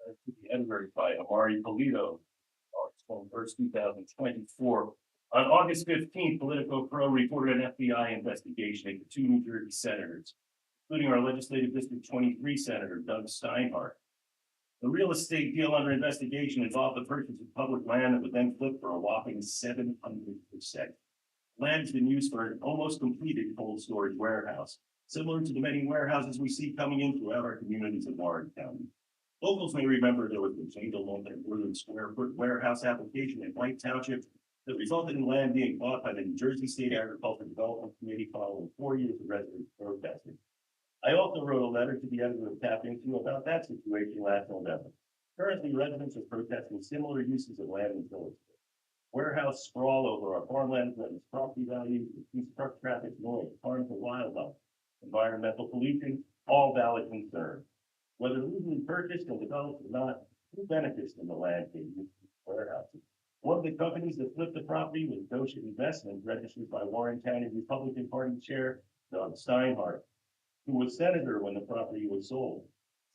To be edited by Amari Polito, August 1st, 2024. On August 15th, Politico Pro reported an FBI investigation into 2 New Jersey senators, including our Legislative District 23 Senator Doug Steinhardt. The real estate deal under investigation involved the purchase of public land that would then flip for a whopping 700%. Land has been used for an almost completed cold storage warehouse, similar to the many warehouses we see coming in throughout our communities in Warren County. Locals may remember there was the Jingle multi-million square foot warehouse application in White Township that resulted in land being bought by the New Jersey State Agricultural Development Committee following 4 years of resident protesting. I also wrote a letter to the editor of Tap Into about that situation last November. Currently, residents are protesting similar uses of land in village. Warehouse sprawl over our farmland threatens property values, increased truck traffic, noise, harm to wildlife, environmental pollution, all valid concerns. Whether legally purchased and developed or not, who benefits from the land being used for warehouses? One of the companies that flipped the property was Goshen Investment, registered by Warren County Republican Party Chair Doug Steinhardt, who was senator when the property was sold.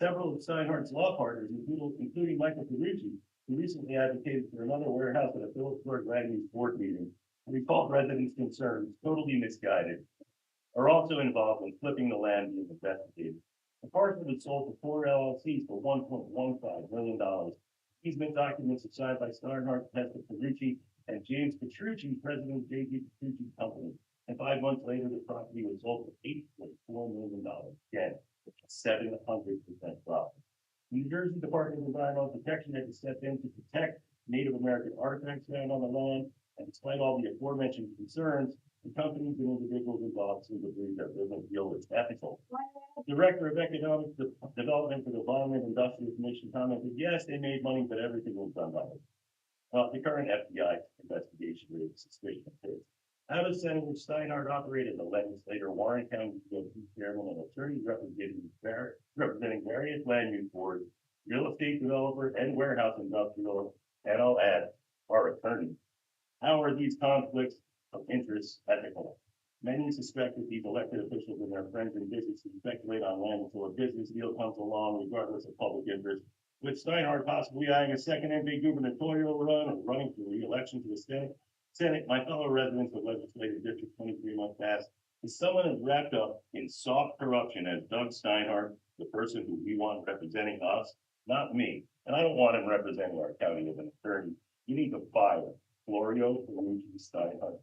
Several of Steinhardt's law partners, including Michael Carucci, who recently advocated for another warehouse at a Phillipsburg land use board meeting, and recalled residents' concerns totally misguided, are also involved in flipping the land being investigated. The parcel was sold to 4 LLCs for $1.15 million. Easement documents are signed by Steinhardt, Testa Carucci, and James Petrucci, president of J.G. Petrucci Company. And 5 months later, the property was sold for $8.4 million. Again, 700% profit. The New Jersey Department of Environmental Protection had to step in to protect Native American artifacts found on the land. And despite all the aforementioned concerns, the companies and individuals involved seem to believe that they're going to deal with ethical. Director of Economic Development for the Environment Industrial Commission commented, yes, they made money, but everything was done by them. Well, the current FBI investigation raises suspicion of this. How does Senator Steinhardt operate as a legislator, Warren County DOT chairman, and attorneys representing various land use boards, real estate developer, and warehouse industrial, and I'll add, our attorneys? How are these conflicts of interest ethical? Many suspect that these elected officials and their friends in business speculate on land until a business deal comes along, regardless of public interest. With Steinhardt possibly eyeing a second MP gubernatorial run and running for re-election to the Senate, my fellow residents of Legislative District 23 must ask, is someone as wrapped up in soft corruption as Doug Steinhardt, the person who we want representing us? Not me. And I don't want him representing our county as an attorney. You need to fire Florio Luigi Steinhardt.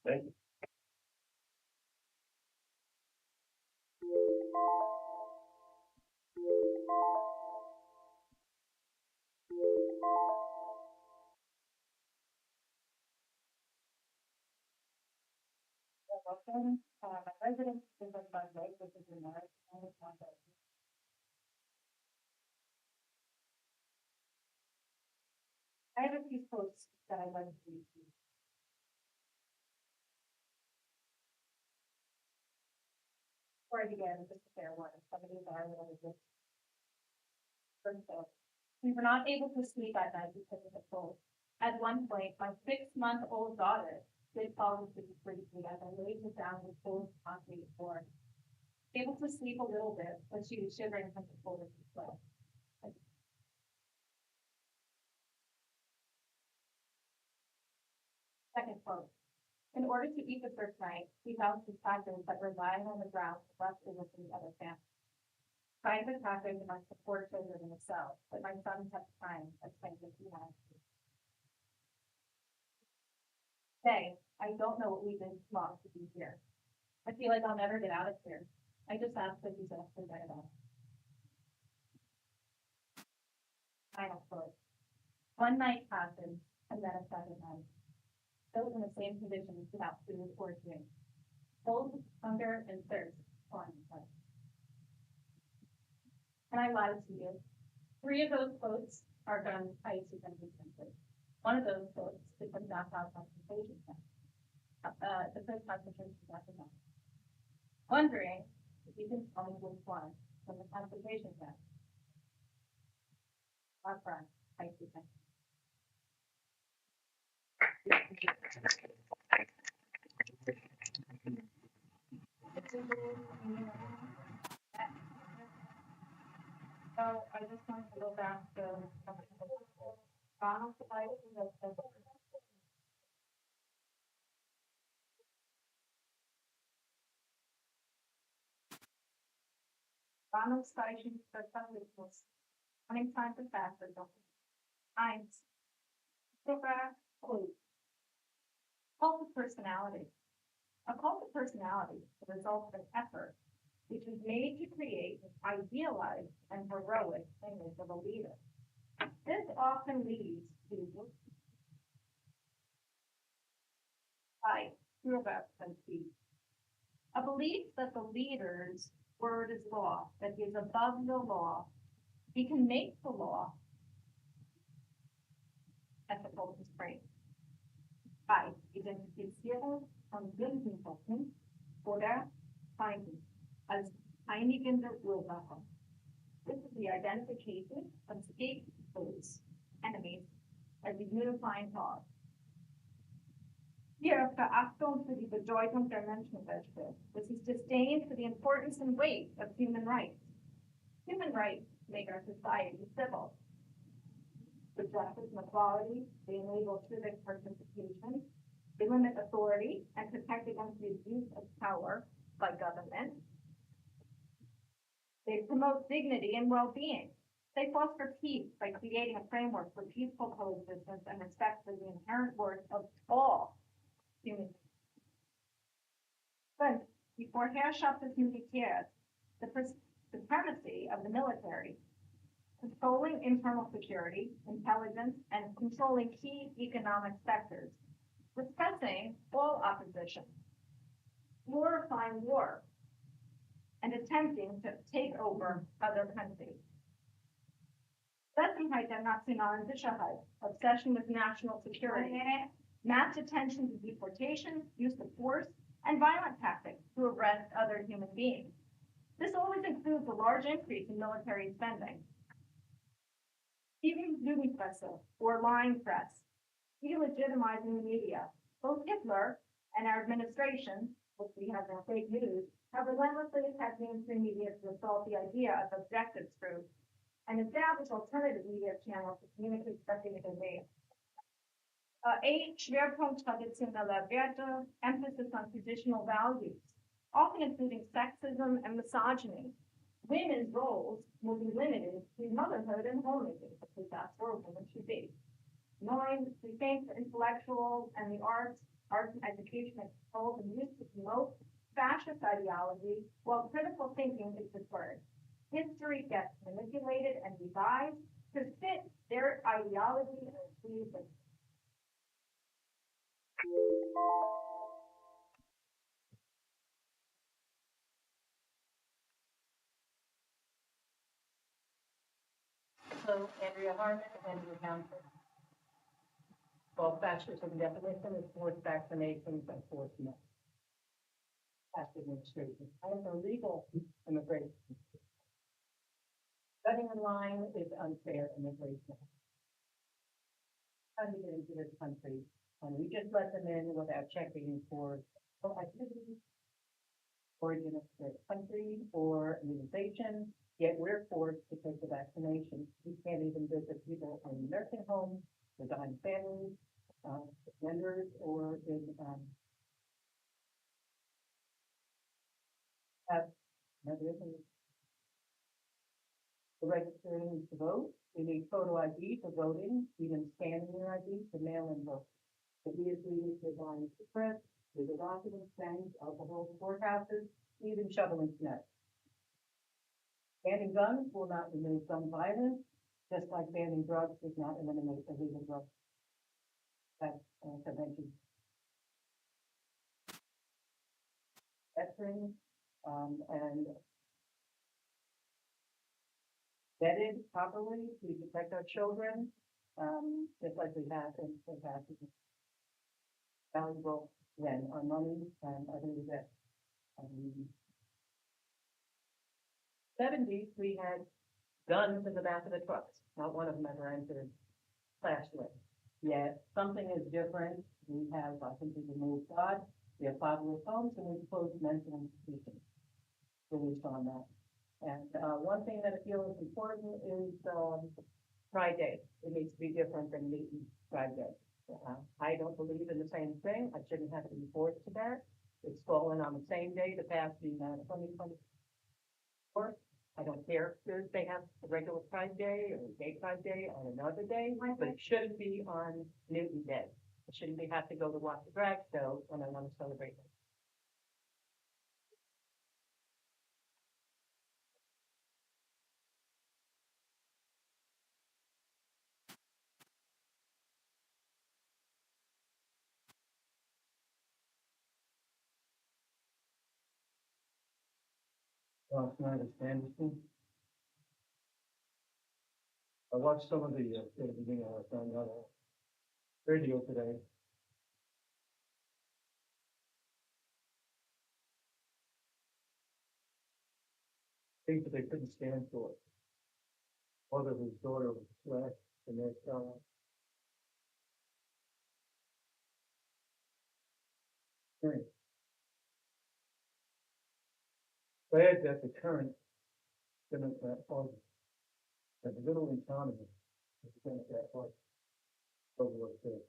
Thank you. My residence is in Bud Lake, which is in North. I have a few posts that I like to read. Before I begin, just a fair one. Some of these are a little bit. We were not able to sleep at night because of the cold. At one point, my 6-month-old daughter did fall asleep briefly as I laid her down with cold concrete floor. Able to sleep a little bit, but she was shivering from the cold as she slept. Second quote. In order to eat the first night, he found some tacos that were lying on the ground left over from the other family. Private tacos amongst the poor children in the cell, but my son kept crying as things as he had. Say, I don't know what we did wrong to be here. I feel like I'll never get out of here. I just asked if he's actually right about it. Final quote. One night passes, and then a second night. Still in the same conditions without food or drink. Cold, hunger, and thirst on each other. And I lied to you. 3 of those quotes are from IC Center. One of those quotes is from Dachau concentration camp. The first concentration camp. Wondering if you can tell me which one from the concentration camp. Our friend, IC Center. So I just wanted to go back to Ronald Zeichen für Faschismus. Running time for fascism. Eins. Sogar Cult of personality. A cult of personality is the result of an effort which is made to create an idealized and heroic image of a leader. This often leads to a belief that the leader's word is law, that he is above the law. He can make the law. Ethical constraint. Identifizieren von Sündenbocken oder Feinden als einigende Ursache. This is the identification of scapegoats, enemies, as a unifying cause. Hier Verachtung für die Bedeutung der Menschenrechte. This is disdain for the importance and weight of human rights. Human rights make our society civil. With justice and equality, they enable civic participation, they limit authority and protect against the abuse of power by government. They promote dignity and well-being. They foster peace by creating a framework for peaceful coexistence and respect for the inherent worth of all human beings. But before Herrschaft des Militärs, the supremacy of the military, controlling internal security, intelligence, and controlling key economic sectors, repressing all opposition, glorifying war, and attempting to take over other countries. Bessenheit der nationalen Sicherheit, obsession with national security, mass detention to deportation, use of force, and violent tactics to arrest other human beings. This always includes a large increase in military spending. Even Lügenpresse, or lying press, delegitimizing the media. Both Hitler and our administration, which we have now fake news, have relentlessly attacked mainstream media to assault the idea of objective truth and establish alternative media channels to communicate speculative data. Schwerpunkt traditioneller Werte, emphasis on traditional values, often including sexism and misogyny. Women's roles will be limited to motherhood and homemaking, because that's where a woman should be. 9, we think for intellectuals and the arts and education is controlled and used to promote fascist ideology, while critical thinking is deferred. History gets manipulated and revised to fit their ideology and achieve it. So Andrea Harmon and Andrew Hampton. Well, fascism definition is forced vaccinations and forced medicine. Past administration. I am a legal immigration. Studying in line is unfair immigration. How do you get into this country? And we just let them in without checking for activities, origin of the country, or immunization, yet we're forced to take the vaccination. We can't even visit people in nursing homes, with dying families, vendors, or in have the registering to vote. We need photo ID for voting, even scanning your ID to mail in vote. The DSV needs to bind the press, the documents, banks, alcohol, courthouses, even shoveling snow. Banning guns will not remove gun violence, just like banning drugs does not eliminate illegal drugs. That's prevention. Veterans, and vetted properly to protect our children, just like we have in the past. Valuable when our money and I believe that. 70s, we had guns in the back of the trucks. Not one of them ever entered class with. Yet something is different. We have, I think, we removed God. We have fatherless homes and we've closed mental institutions. Released on that. And one thing that I feel is important is Pride Day. It needs to be different than Newton Pride Day. I don't believe in the same thing. I shouldn't have to be forced to that. It's fallen on the same day, the past being 2024. I don't care if they have a regular Pride Day or a gay Pride Day on another day, but it shouldn't be on Newton Day. It shouldn't be have to go to watch the drag show when I want to celebrate it. Last night at Anderson. I watched some of the beginning of radio today. Things that they couldn't stand for. Mother whose daughter was slashed in their cell. Glad that the current Democrat Party, that the little economy is the Democrat Party. Over what it is.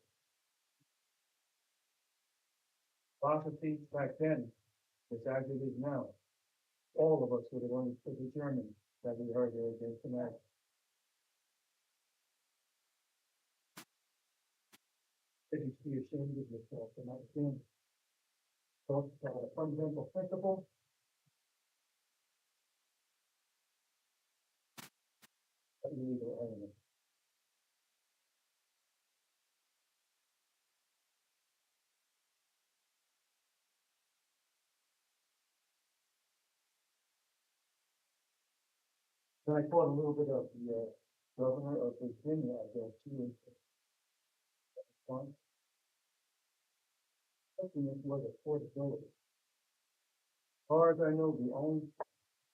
Philosophy back then was as it is now. All of us were the ones for the Germans that we heard there against tonight. That you should be ashamed of yourself and not ashamed. So it's a fundamental principle. That you need to element. And I caught a little bit of the governor of Virginia, I guess, she was one. Something that was affordability. As far as I know, the only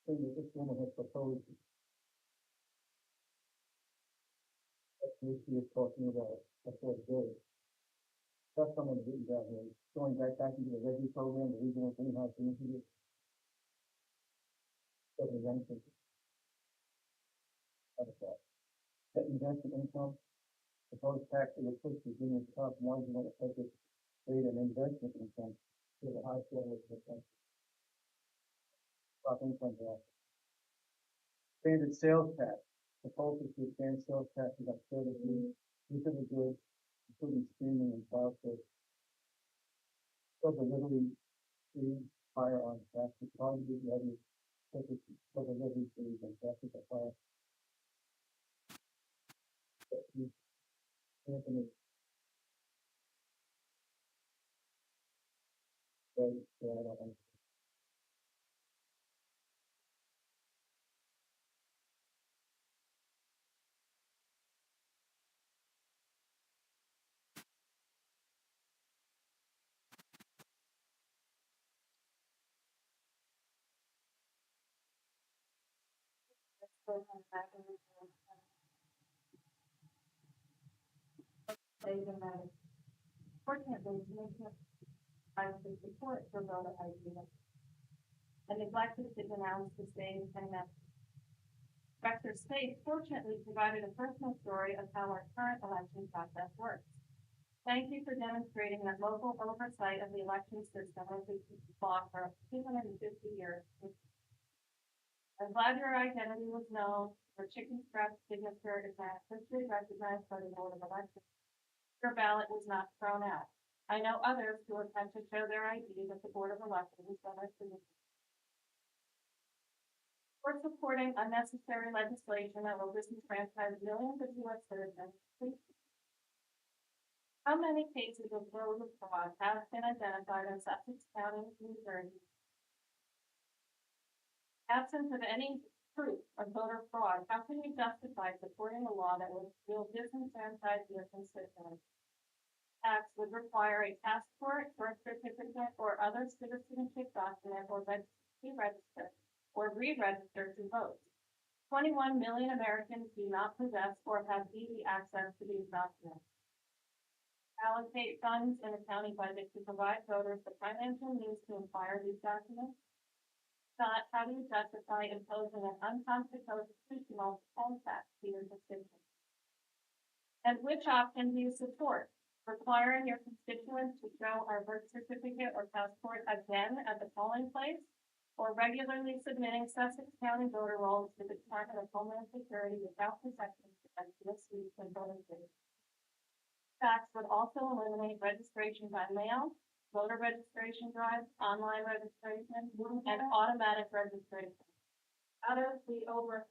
thing that this woman has proposed that she is talking about affordability. That's someone written down here, going back into the review program, the regional greenhouse initiative. Doesn't anything. That investment income, proposed tax that would push Virginia's top marginal effective rate of investment income to the high level of the country. Top income tax. Standard sales tax, proposals to expand sales taxes on services, consumer goods, including streaming and cloud service. So the literally free firearms tax, the targeted levy, for the levy fees and taxes of fire. Anthony. Right, so I don't know. Fortunately, I was support for voter ID. And neglected to announce the same and that Dr. Space fortunately provided a personal story of how our current election process works. Thank you for demonstrating that local oversight of the election system has been law for 250 years with I'm glad your identity was known. Your chicken scratch signature is now officially recognized by the Board of Elections. Your ballot was not thrown out. I know others who have had to show their ID at the Board of Elections when their signature. For supporting unnecessary legislation that will disenfranchise millions of U.S. citizens, please. How many cases of voter fraud have been identified in Sussex County, New Jersey? Absence of any proof of voter fraud, how can you justify supporting a law that will disenfranchise your constituents? Acts would require a passport, birth certificate, or other citizenship document or be registered or re-registered to vote. 21 million Americans do not possess or have easy access to these documents. Allocate funds in a county budget to provide voters the financial means to acquire these documents. Not, how do you justify imposing an unconstitutional poll tax to your constituents? And which option do you support? Requiring your constituents to show our birth certificate or passport again at the polling place, or regularly submitting Sussex County voter rolls to the Department of Homeland Security without protections against misuse and voting days? Tax would also eliminate registration by mail, voter registration drives, online registration, and automatic registration. Out of the over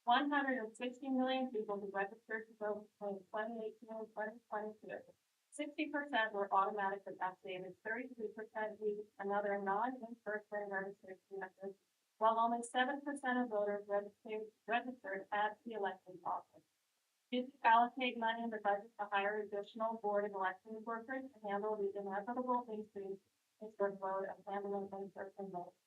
160 million people who registered to vote between 2018 and 2022, 60% were automatically updated, 33% used another non-in-person registration method, while only 7% of voters registered at the election office. Did you allocate money in the budget to hire additional board of election workers to handle the inevitable increase in workload of handling in-person voting?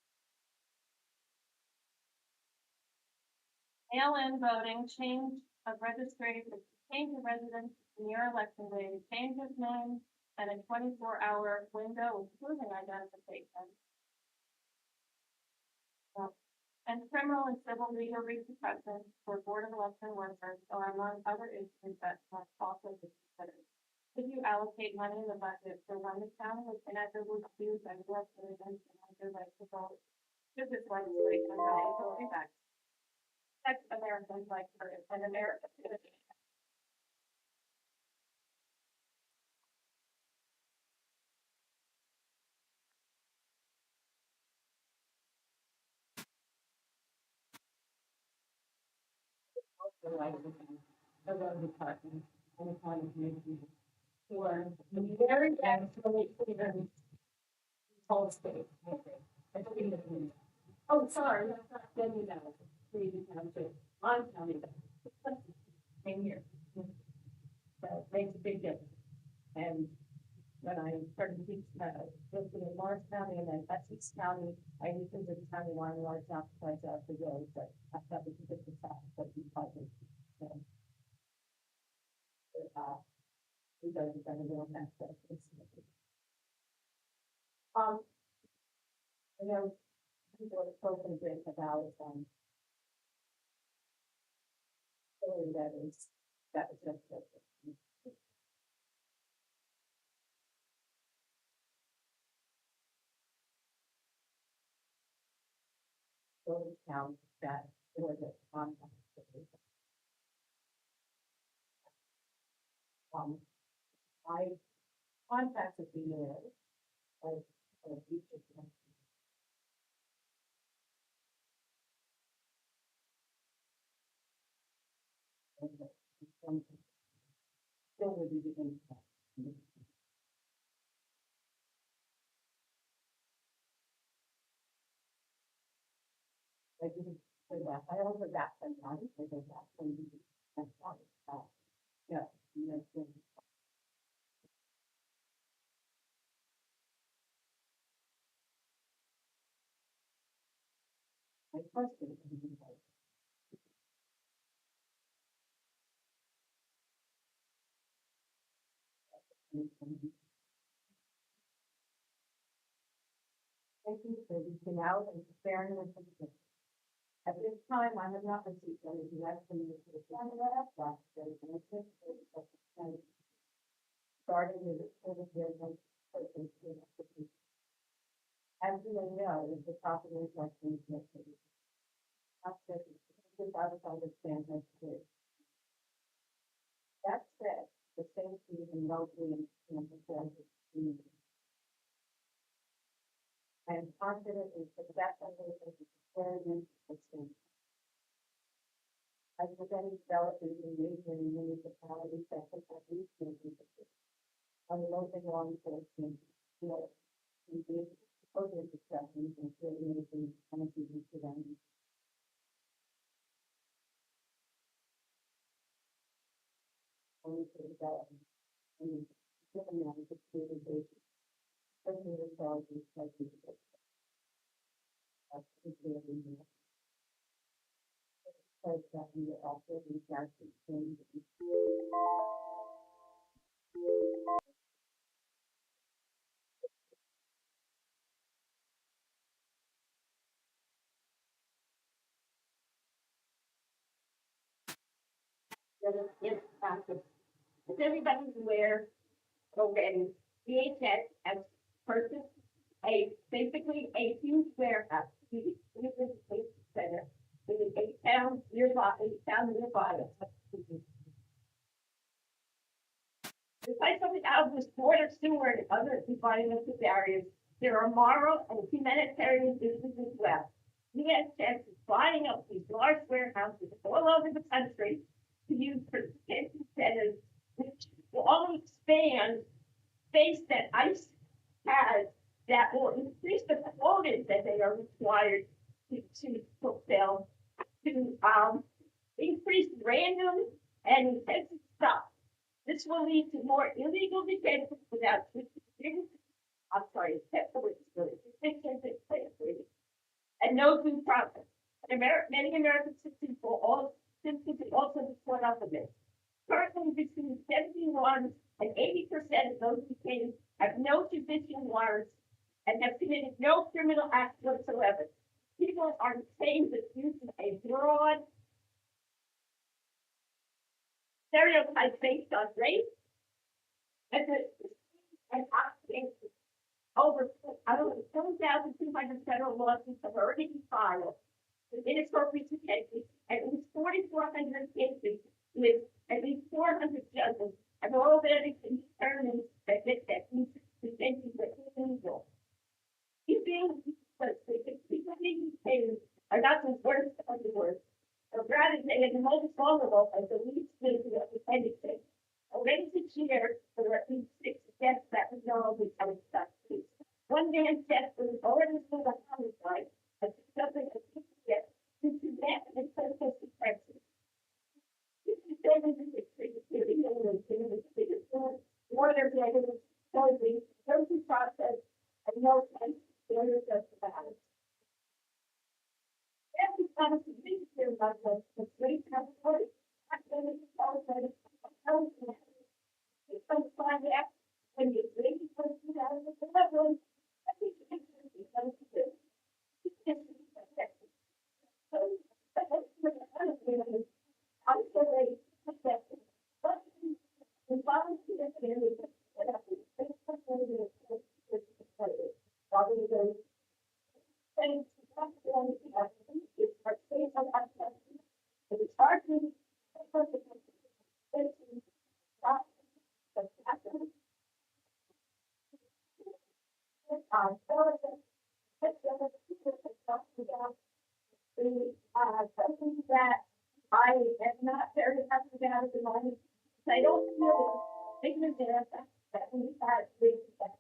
Mail-in voting, change of registration, change of residence near election day, change of name, and a 24-hour window including identification. And criminal and civil legal repercussions for board of election workers are among other issues that must also be considered. Could you allocate money in the budget for when the county was inevitably used and U.S. citizens and their right to vote? Should this legislation remain to effect? Protect Americans like her and American citizens. Also, like the road department and the county community who are very actually clear whole state. Oh, sorry, that's not then you know, Freedom Township, on county. Same here. So it makes a big difference. And when I started teaching, working in Lawrence County and then Essex County, I used to visit the county line, Lawrence South, like the road, but that was a different side, but you probably. So, we go to the middle that stuff. I know people have spoken a bit about, story that was just. Those towns that was a contact. I contacted the mayor of each of them. And still would be the impact. I didn't say that. I also got some money. I think that's when you that's fine. Yeah, you know, so my question is, thank you for reaching out and sharing with us. At this time, I have not received any direction to the county that starting with the citizen person. As you may know, the property inspection is missing. That said, the safety and well-being and the I am confident in the best foundation for the system. As the getting development in major municipalities that have these businesses, on the local law enforcement, you know, we did further discussions and creating penalties to them. Only for development and given that it's a communication, certainly the charges like we did. That's the because that we are also in charge of change. Yes, is everybody aware already? DHS has purchased basically a huge warehouse, center, in a town nearby, us. Besides something out of this water, sewer, and other environmental barriers, there are moral and humanitarian issues as well. DHS is buying up these large warehouses all over the country to use for detention centers, which will only expand space that ICE has that will increase the quotas that they are required to fulfill, to increase random and intensive stuff. This will lead to more illegal detention without and no due process. Many American citizens will also be caught up in this. Currently, between 17 warrants and 80% of those detained have no judicial warrants and have committed no criminal act whatsoever. People are detained with using a broad stereotype based on race and occupation. Over 7,200 federal lawsuits have already been filed with inappropriate detention, and at least 4,400 cases with at least 400 judges have already been determined that these detentions are illegal. These being people being detained are not the worst of the worst, but rather they are the most vulnerable and the least guilty of the anything. Already this year, there were at least 6 deaths that we know of becoming such. One man's death was already still a homicide, but something that people get due to that and social suppression. This is building the creativity and the biggest water negative, clothing, social process, and no sense failure just about it. Every time to be here about the great transport, I'm going to tell that it's some find out when you're ready for it out of the level. I think it's so, I'm sorry, but the volunteer family that have been rather than saying it's our safe on access. It's hard to stop the pattern. Something that I am not very happy about at the moment. I don't feel the stigma that we had with that.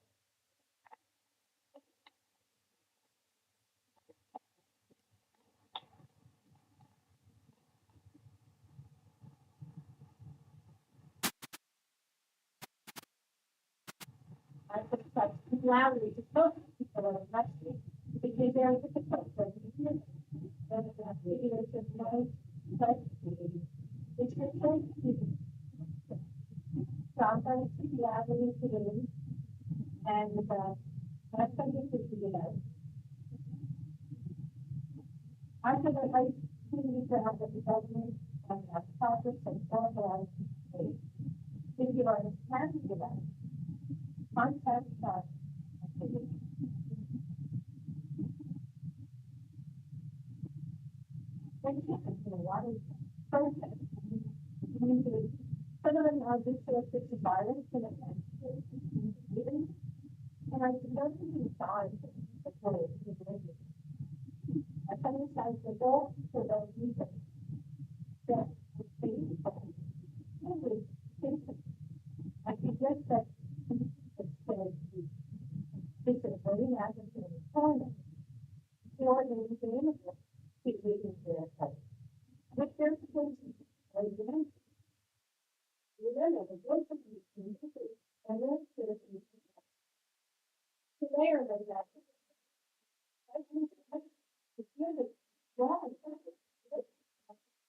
I think that's loudly to talk to people on the street because they're difficult for me. And that video is just no, but it's just so sometimes people have to do and that's something to figure out. I said that I need to have the government and process and formalize if you are happy with that. Contact us. When you have a lot of protests, some of them are just of violence and I don't think it's fine. I sometimes the goal for those reasons that I suggest that this is very advocate for them. The organization is leading to their site. But there's a place remember the voice of the community and their citizens. The mayor of that. I think it's really wrong.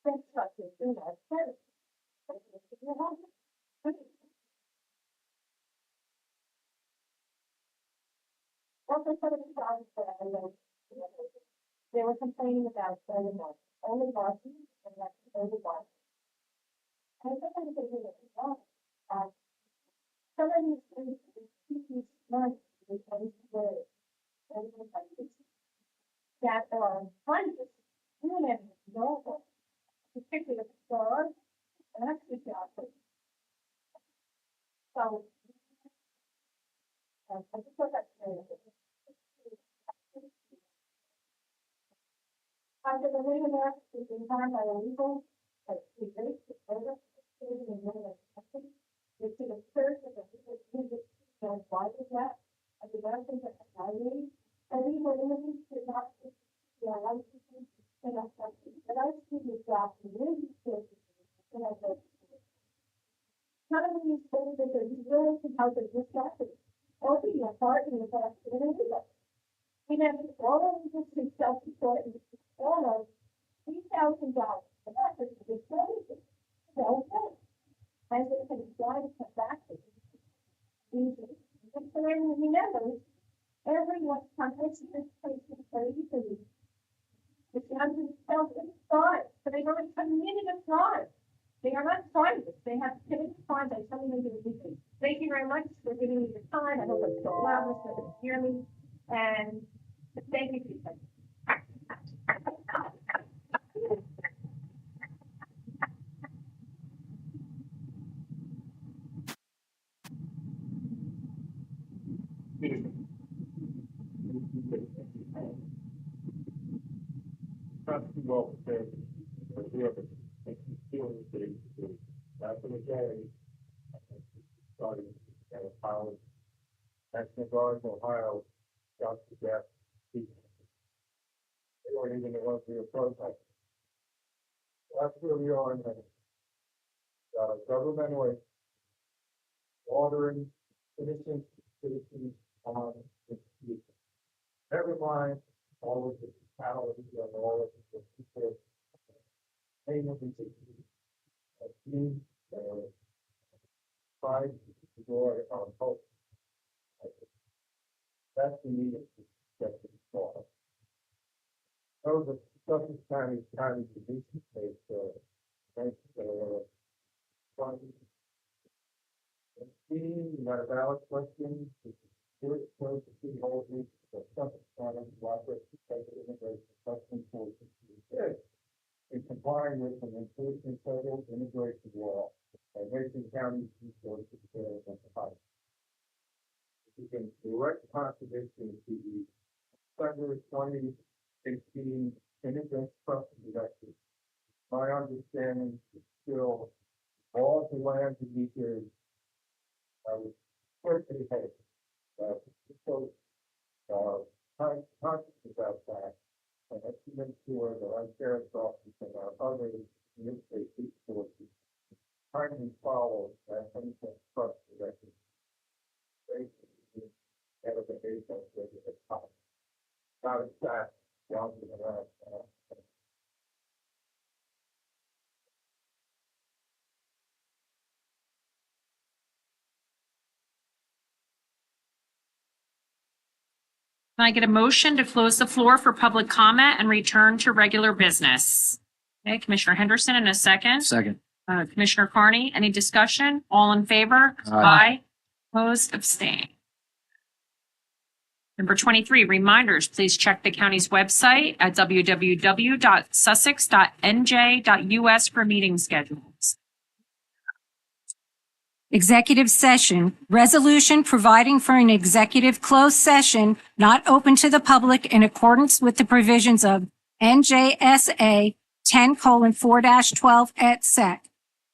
That's what they're doing. I said it. Also, some of the problems that I know, they were complaining about only Boston, and that's only one. And sometimes they do it wrong. Some of these things, these months, because that are hundreds, even normal, particularly the stars, and that's the job. So, I just thought that's very good. After the legal act is defined by a legal, the rate, the order, and the it's to the first of the legal, and why is that? I think that's a society, and we were limited to not, I see the job, really, and I said, not only is it that there's really how to discuss it, also your part in the past, and it is we have all of this is self-supporting, all of $3,000. The effort to disclose it. So, as they can try to come back to it. Remember, everyone's competition is facing 30. It's not self-employed, but they've already committed a crime. They are not scientists. They have committed a crime by something they did. Thank you very much for giving me the time. I hope it's so loud so they can hear me. And thank you, people. Well, back in the day, starting at a college, National Guard in Ohio, got to death. They weren't even the ones who were protesting. That's where we are now. Got a government ordering citizens on the street. Never mind all of the fatalities and all of the people paying attention to tried to destroy our culture. That's the need of justice for us. Those are Sussex County Division State, thanks to you got a valid question. Here it's supposed to see all of these, the Sussex County Library Immigration Custom Forces in complying with an inclusive federal immigration law and making county resources available to hire. This is in direct contradiction to the February 2018 Immigrant Custom Directive. My understanding is still all the land in these areas. I was certainly hope conscious about that, and let's make sure that our sheriff's office and our other state resources kindly follow that Immigrant Trust Directive. Basically, that is a base of the top. Not exact, down to the last. Can I get a motion to close the floor for public comment and return to regular business? Okay, Commissioner Henderson in a second. Second. Commissioner Carney, any discussion? All in favor? Aye. Opposed, abstain. Number 23, reminders, please check the county's website at www.sussex.nj.us for meeting schedules. Executive session, resolution providing for an executive closed session not open to the public in accordance with the provisions of NJSA 10:4-12 et sec.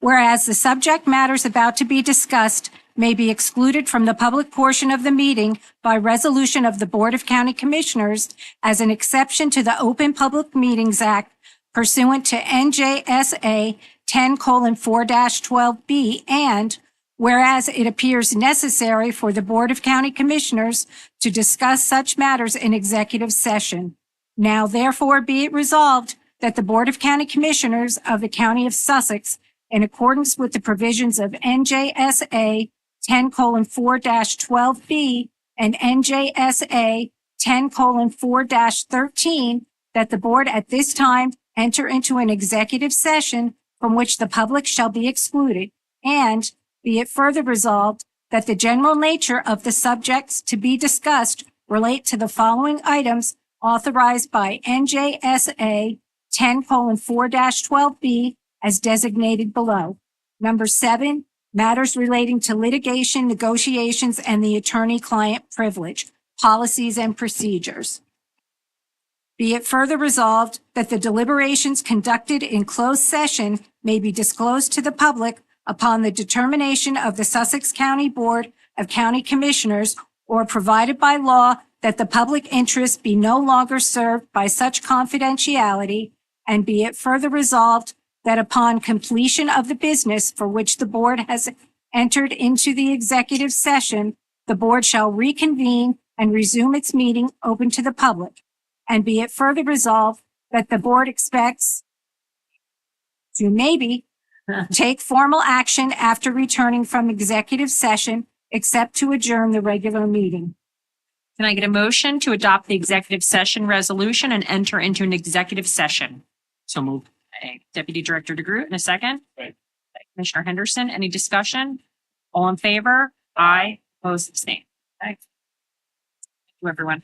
Whereas the subject matters about to be discussed may be excluded from the public portion of the meeting by resolution of the Board of County Commissioners as an exception to the Open Public Meetings Act pursuant to NJSA 10:4-12B, and whereas it appears necessary for the Board of County Commissioners to discuss such matters in executive session. Now therefore be it resolved that the Board of County Commissioners of the County of Sussex, in accordance with the provisions of NJSA 10:4-12B and NJSA 10:4-13, that the board at this time enter into an executive session from which the public shall be excluded, and be it further resolved that the general nature of the subjects to be discussed relate to the following items authorized by NJSA 10:4-12B as designated below. Number 7, matters relating to litigation, negotiations, and the attorney-client privilege, policies and procedures. Be it further resolved that the deliberations conducted in closed session may be disclosed to the public upon the determination of the Sussex County Board of County Commissioners, or provided by law that the public interest be no longer served by such confidentiality, and be it further resolved that upon completion of the business for which the board has entered into the executive session, the board shall reconvene and resume its meeting open to the public. And be it further resolved that the board expects to maybe take formal action after returning from executive session, except to adjourn the regular meeting. Can I get a motion to adopt the executive session resolution and enter into an executive session? So moved. Deputy Director DeGroot, in a second. Right. Commissioner Henderson, any discussion? All in favor? Aye. Opposed, abstained. Okay. Thank you, everyone.